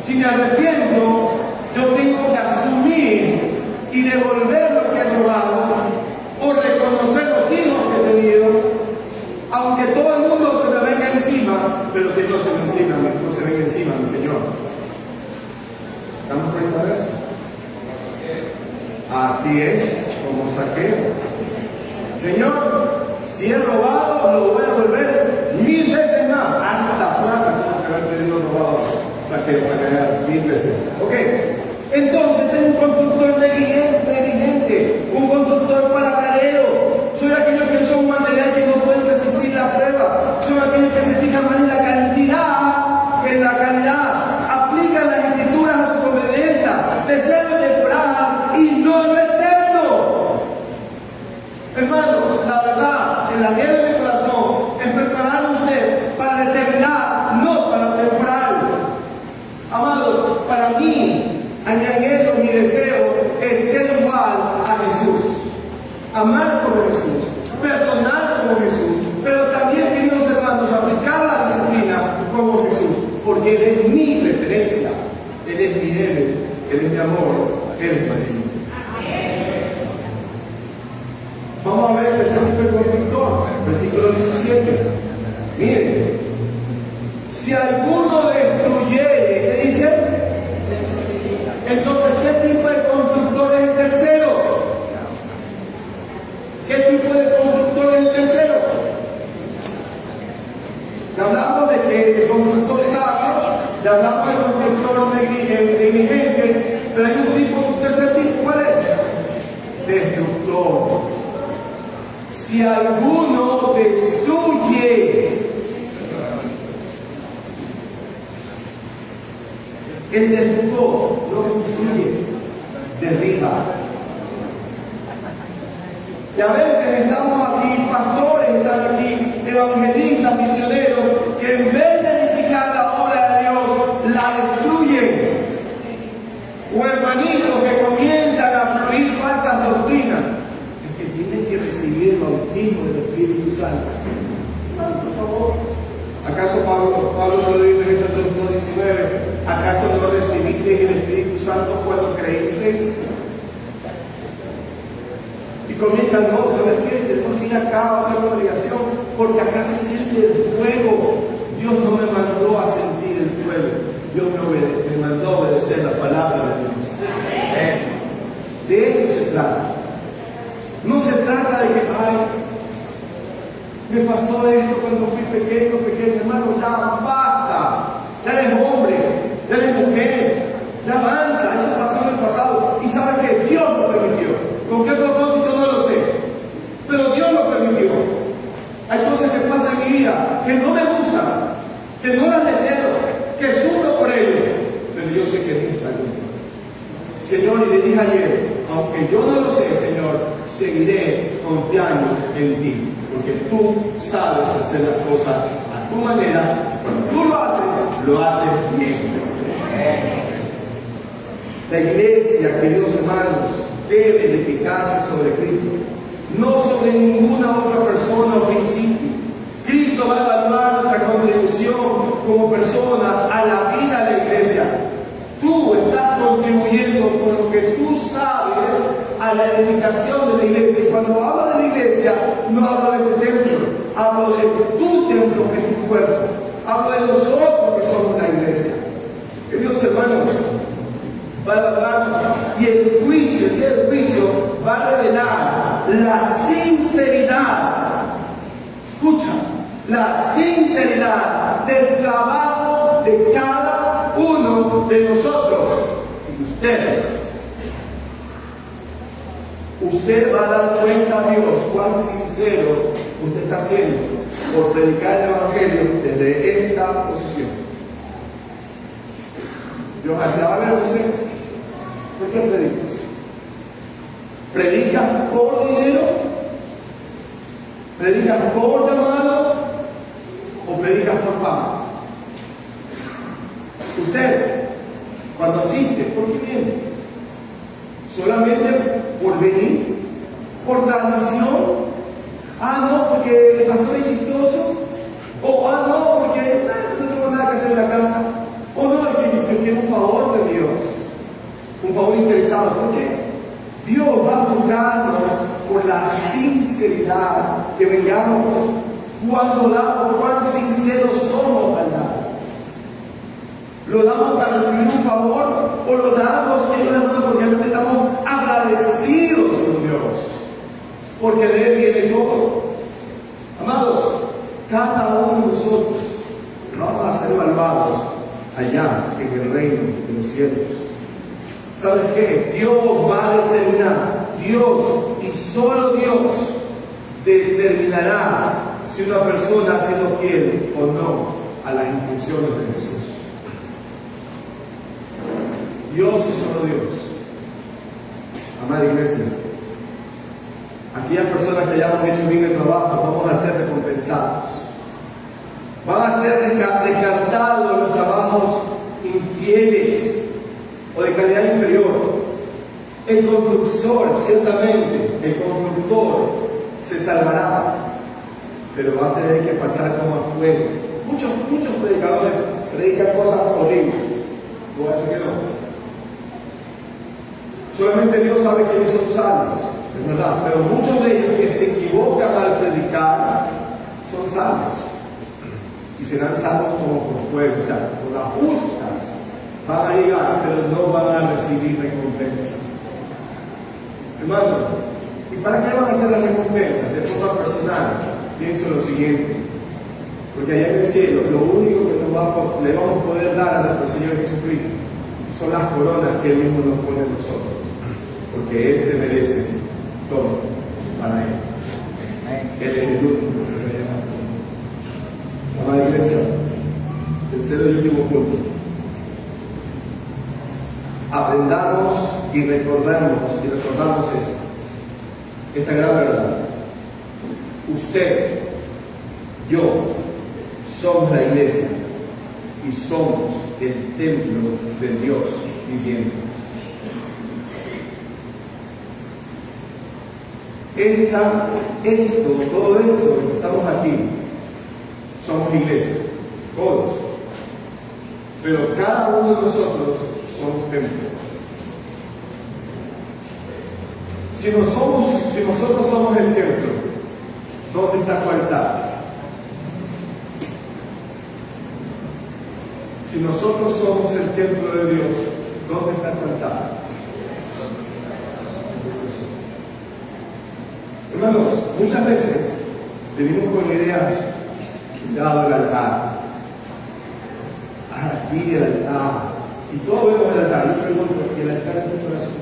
Si me arrepiento, yo tengo que asumir y devolver lo que he robado o reconocer los hijos que he tenido, aunque todo el mundo se me venga encima, pero que no se venga encima mi Señor. ¿Estamos cuenta de eso? Así es como Zaqueo. Señor, si he robado, lo voy a devolver 1000 veces más. Hasta plata tengo que haber tenido robado Zaqueo para caer 1000 veces. Ok, entonces tengo un constructor negligente, un constructor palatarero. Soy aquellos que son material que no pueden resistir la prueba. Son aquellos que se fijan más en la cantidad que en la calidad. Aplican las escrituras a su conveniencia. Desean lo temporal y no lo eterno. Hermanos, la verdad, el anhelo de mi corazón es preparar a usted para la eternidad, no para lo temporal. Amados, para mí, mi anhelo, mi deseo es ser igual a Jesús. Amar como Jesús, perdonar como Jesús, pero también, queridos hermanos, aplicar la disciplina como Jesús, porque Él es mi referencia, Él es mi héroe, Él es mi amor, Él es mi Señor. Vamos a ver el versículo del constructor, versículo 17. Miren, si alguno destruyere, ¿qué dice? Entonces, ¿qué tipo de constructor es el tercero? ¿Qué tipo de constructor es el tercero? Ya hablamos de que el constructor sabio, ya hablamos del constructor negligente, pero hay un tercer tipo, ¿cuál es? Destructor. Si alguno destruye, el destructor no construye, derriba. Y a veces estamos aquí, pastores están aquí, evangelistas, misioneros, que en vez de edificar la obra de Dios, la destruyen. O hermanitos que comienzan a fluir falsas doctrinas. Tienen que recibir el bautismo del Espíritu Santo. Por favor. ¿Acaso Pablo no lo dijo en Hechos 2:19? ¿Acaso no recibisteis el Espíritu Santo cuando creísteis? Y comienzan, no, ¿sabes qué? Tenemos que ir acá a una congregación, porque acá se siente el fuego. Dios no me mandó a sentir el fuego. Dios me mandó a obedecer la palabra de Dios. De eso se trata. No se trata de que, ay, me pasó esto cuando fui pequeño, hermano, ya basta. Ya eres hombre, ya eres mujer, ya avanza, eso pasó en el pasado. Y sabes que Dios lo permitió. ¿Con qué propósito? No lo sé. Pero Dios lo permitió. Hay cosas que pasan en mi vida que no me gustan, que no las deseo, que sufro por ello. Pero yo sé que Dios está conmigo. Señor, y le dije ayer, aunque yo no lo sé, Señor, seguiré confiando en ti, porque tú sabes hacer las cosas a tu manera. Cuando tú lo haces bien. La iglesia, queridos hermanos, debe edificarse sobre Cristo, no sobre ninguna otra persona o principio. Cristo va a evaluar nuestra contribución como personas a la vida de la iglesia. Tú estás contribuyendo con lo que tú sabes a la edificación de la iglesia. Y cuando hablo de la iglesia, no hablo de este templo, hablo de tu templo, que es tu cuerpo. Hablo de nosotros que somos la iglesia. Queridos hermanos, va a evaluarnos, y el día del juicio va a revelar la sinceridad. Escucha, la sinceridad del trabajo de cada uno de nosotros y ustedes. Usted va a dar cuenta a Dios cuán sincero usted está haciendo por predicar el Evangelio desde esta posición? Dios hace, a ver, José, ¿por qué predicas? ¿Predicas por dinero? ¿Predicas por llamado? ¿O predicas por fama? Usted, cuando asiste, ¿por qué viene? ¿Solamente por venir? ¿Por tradición? Ah, no, porque el pastor es chistoso. O, ah, no, porque no tengo nada que hacer en la casa. O no, es que yo quiero un favor de Dios. Un favor interesado. ¿Por qué? Dios va a juzgarnos por la sinceridad que vengamos cuando damos, cuán sinceros somos al dar. ¿Lo damos para recibir un favor o lo damos porque realmente estamos agradecidos con Dios? Porque de Él viene todo. Amados, cada uno de nosotros vamos a ser evaluados allá en el reino de los cielos. ¿Sabes qué? Dios va a determinar, Dios y solo Dios determinará si una persona ha sido fiel o no a las instrucciones de Jesús. Dios y solo Dios. Amada iglesia, aquellas personas que hayamos hecho bien el trabajo, vamos a ser recompensados. Van a ser descartados los trabajos infieles o de calidad inferior. El constructor, ciertamente, el constructor se salvará, pero va a tener que pasar como a fuego. Muchos predicadores predican cosas horribles. Voy a decir que no. Solamente Dios sabe quiénes son salvos, es verdad, pero muchos de ellos que se equivocan al predicar son salvos y serán salvos como por fuego, o sea, por las justas van a llegar, pero no van a recibir recompensa. Hermano, ¿y para qué van a ser las recompensas? De forma personal, pienso lo siguiente, porque allá en el cielo lo único que le vamos a poder dar a nuestro Señor Jesucristo son las coronas que Él mismo nos pone a nosotros, porque Él se merece todo para Él. Él es el único que puede llevar todo. Amada iglesia, tercero y último punto. Aprendamos y recordamos esta gran verdad. Usted, yo, somos la iglesia y somos el templo de Dios viviente. Todo esto que estamos aquí, somos iglesia, todos. Pero cada uno de nosotros somos templo. Si nosotros somos el templo, ¿dónde está tu altar? Si nosotros somos el templo de Dios, ¿dónde está tu altar? Hermanos, muchas veces venimos con la idea de el altar. Aquí el altar. Y todo vemos el altar. Yo pregunto, ¿el altar es tu corazón?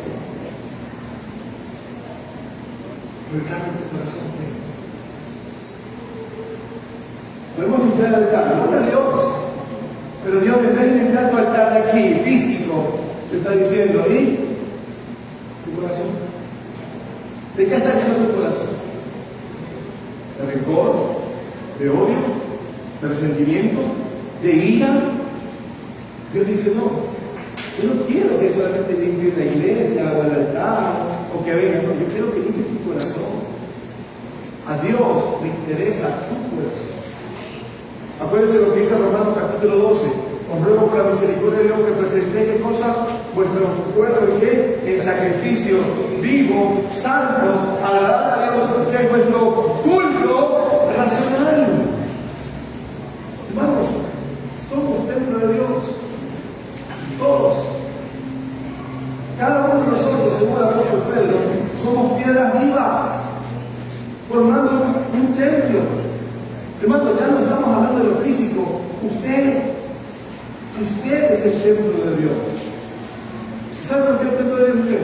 ¿El altar es tu corazón? Podemos limpiar el altar, no de Dios. Pero Dios, en vez de limpiar tu altar de aquí, físico, te está diciendo, ¿y tu corazón? ¿De qué está lleno tu corazón? ¿De rencor? ¿De odio? ¿De resentimiento? ¿De ira? Dios dice, no, yo no quiero que solamente limpie la iglesia o el altar o que venga, no, yo quiero que limpie tu corazón. A Dios le interesa tu corazón. Acuérdense lo que dice Romanos capítulo 12. Os ruego por la misericordia de Dios que presentéis ¿qué cosa? Vuestro cuerpo en qué? En sacrificio vivo, santo, agradable a Dios, que es vuestro culto racional. Hermanos, somos templo de Dios. Todos. Cada uno de nosotros, según el apóstol Pedro, somos piedras vivas, formando un templo. Hermanos, ya no estamos hablando de lo físico. Usted es el templo de Dios. ¿Sabe por qué el templo de Dios?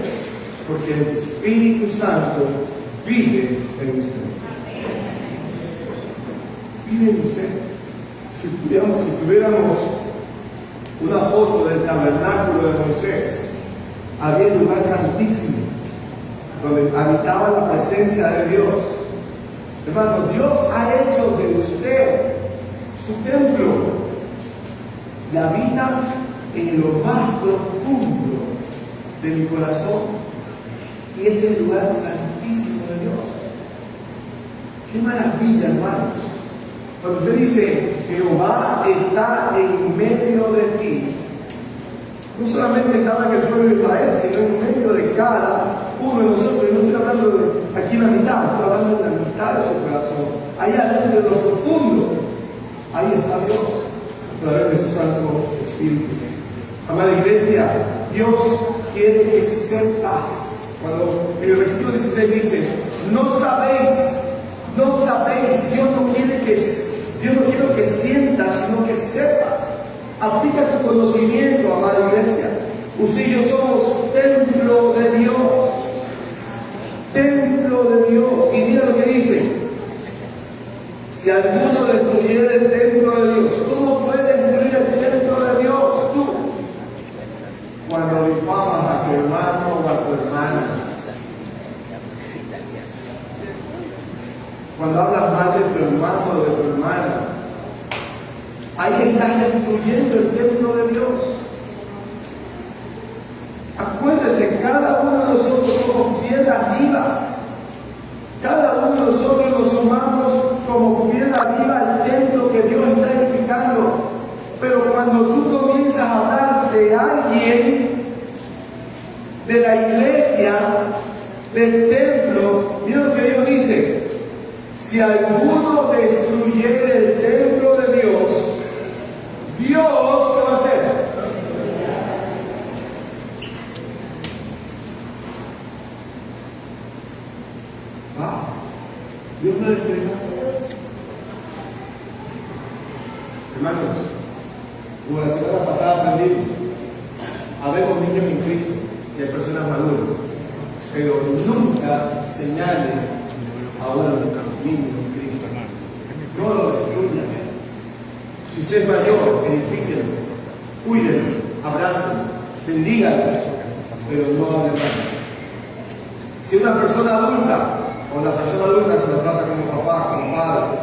Porque el Espíritu Santo vive en usted. Miren usted, si tuviéramos una foto del tabernáculo de Moisés, había un lugar santísimo donde habitaba la presencia de Dios. Hermano, Dios ha hecho de usted su templo y habita en lo más profundo de mi corazón, y es el lugar santísimo de Dios. ¡Qué maravilla, hermanos! Cuando usted dice, Jehová está en medio de ti, no solamente estaba en el pueblo de Israel, sino en medio de cada uno de nosotros. Y no estoy hablando de aquí en la mitad, estoy hablando de la mitad de su corazón. Ahí adentro de lo profundo, ahí está Dios, a través de su Santo Espíritu. Amada iglesia, Dios quiere que sepas. Cuando en el versículo 16 dice, no sabéis, Dios no quiere que sientas, sino que sepas. Aplica tu conocimiento, amada iglesia. Usted y yo somos templo de Dios. Templo de Dios. Y mira lo que dice. Si alguno destruyera el templo de Dios, ¿cómo puedes destruir el templo de Dios? Tú. Cuando difamas a tu hermano o a tu hermana. Cuando hablas mal de tu hermano o de tu hermana. Ahí estás destruyendo el templo de Dios. Acuérdese, cada uno de nosotros somos piedras vivas. Cada uno de nosotros nos sumamos como piedra viva al templo que Dios está edificando. Pero cuando tú comienzas a hablar de alguien, de la iglesia, del templo, mira lo que Dios dice. Si alguno destruyere el templo de Dios, Dios, ¿qué va a hacer? Dios no destruirá. Hermanos, como la semana pasada aprendimos, habemos niños en Cristo y hay personas maduras, pero nunca señale a un niño en Cristo. No lo destruyan. Si usted es mayor, edifíquenlo, cuídenlo, abrácenlo, bendíganlo, pero no hablen mal. Si una persona adulta, o la persona adulta se la trata como papá, como padre,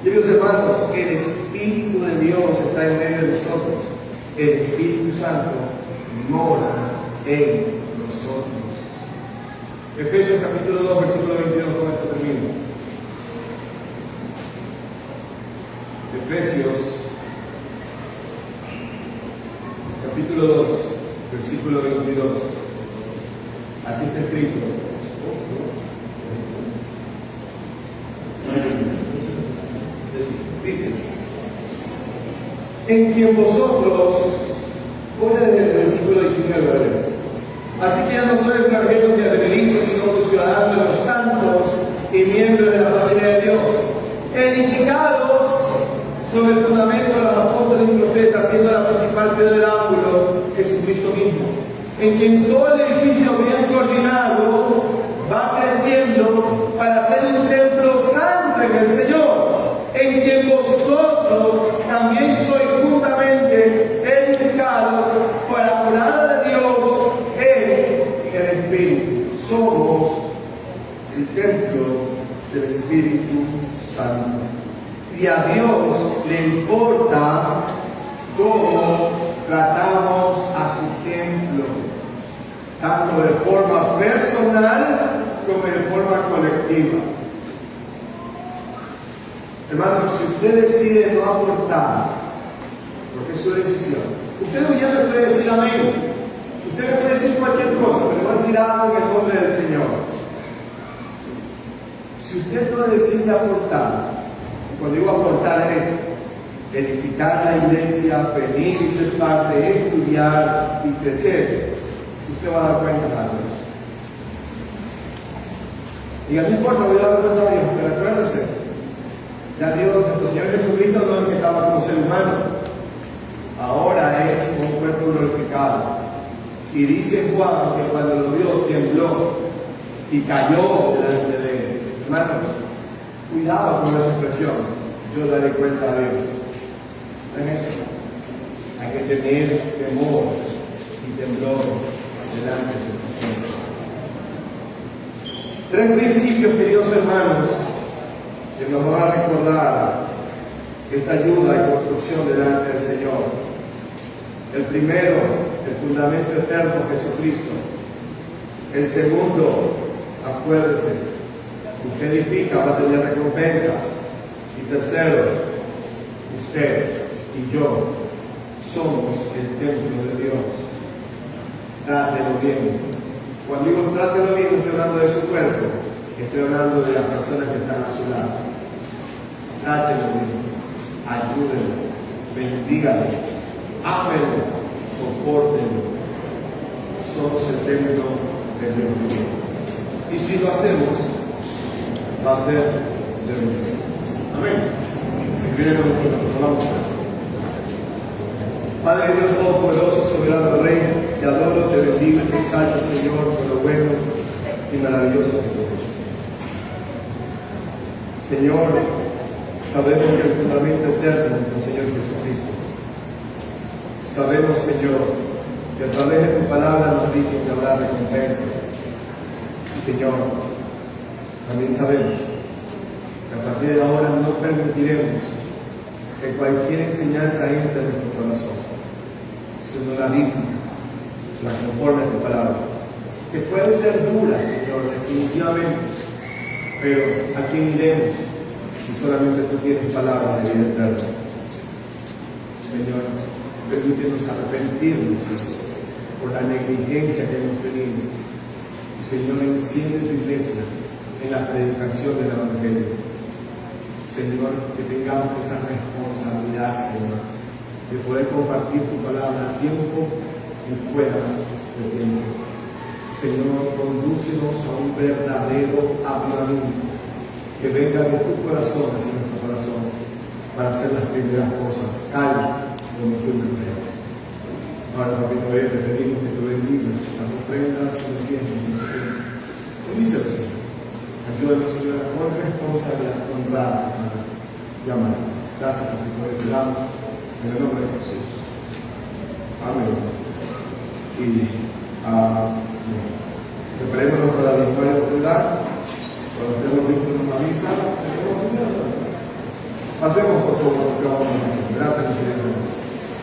queridos hermanos, el Espíritu de Dios está en medio de nosotros. El Espíritu Santo mora en nosotros. Efesios capítulo 2, versículo 22, con esto termino. Efesios capítulo 2, versículo 22. Así está escrito. Dice, en quien vosotros, voy desde el versículo 19, así que ya no sois extranjeros ni advenedizos, sino ciudadanos de los santos y miembros de la familia de Dios, edificados sobre el fundamento de los apóstoles y profetas, siendo la principal piedra del ángulo Jesucristo mismo, en quien todo el edificio bien coordinado va creciendo para ser un templo santo en el Señor, en quien vosotros también sois juntamente edificados por la morada de Dios en el Espíritu. Somos el templo del Espíritu Santo. Y a Dios le importa cómo tratamos a su templo, tanto de forma personal como de forma colectiva. Hermanos, si usted decide no aportar, porque es su decisión, usted hoy ya me puede decir amén. Usted me puede decir cualquier cosa, pero va a decir algo en el nombre del Señor. Si usted no decide aportar, cuando digo aportar es edificar la iglesia, venir y ser parte, estudiar y crecer, usted va a dar cuenta de Dios. Y no importa, voy a dar cuenta a Dios, pero acuérdese, ya Dios, nuestro Señor Jesucristo no es el que estaba como ser humano, ahora es como un cuerpo glorificado. Y dice Juan que cuando lo vio tembló y cayó delante de él. Hermanos, cuidado con esa expresión. yo daré cuenta a Dios. ¿No es eso? Hay que tener temor y temblor delante de su presencia. 3 principios, queridos hermanos, que nos van a recordar esta ayuda y construcción delante del Señor. El primero, el fundamento eterno, Jesucristo. El segundo, acuérdense, usted edifica, va a tener recompensas. Y tercero, usted y yo somos el templo de Dios. Trátelo bien. Cuando digo trátelo bien, no estoy hablando de su cuerpo, estoy hablando de las personas que están a su lado. Trátelo bien, ayúdenlo, bendíganlo, ámenlo, soportenlo. Somos el templo de Dios. Y si lo hacemos, va a ser de bendición. Amén. Padre Dios Todopoderoso, soberano Rey, te adoro, te bendigo y te exalto, Señor, por lo bueno y maravilloso que tú eres. Señor, sabemos que el fundamento eterno es nuestro Señor Jesucristo. Sabemos, Señor, que a través de tu palabra nos has dicho que habrá recompensas. Y Señor, también sabemos que a partir de ahora no permitiremos que cualquier enseñanza entre en nuestro corazón, sino la bíblica, la conforme a tu palabra, que puede ser dura, Señor, definitivamente, pero ¿a quién iremos si solamente tú tienes palabras de vida eterna? Señor, permítenos arrepentirnos por la negligencia que hemos tenido. Y Señor, enciende tu iglesia en la predicación del Evangelio. Señor, que tengamos esa responsabilidad, Señor, de poder compartir tu palabra a tiempo y fuera de tiempo. Señor, condúcenos a un verdadero avivamiento que venga de tu corazón hacia nuestro corazón para hacer las primeras cosas tal como tú me creas. Ahora, Papito, te pedimos que tú bendigas las ofrendas y los diezmos. Bendícelos, Señor. Ayúdanos, Señor, con responsabilidad, honrada, llamar. Gracias, Papito, te damos en el nombre de Jesús. Amén. Y preparémonos para la victoria popular. Cuando estemos listos en una misa, pasemos por favor, porque vamos a misa. Gracias, Señor.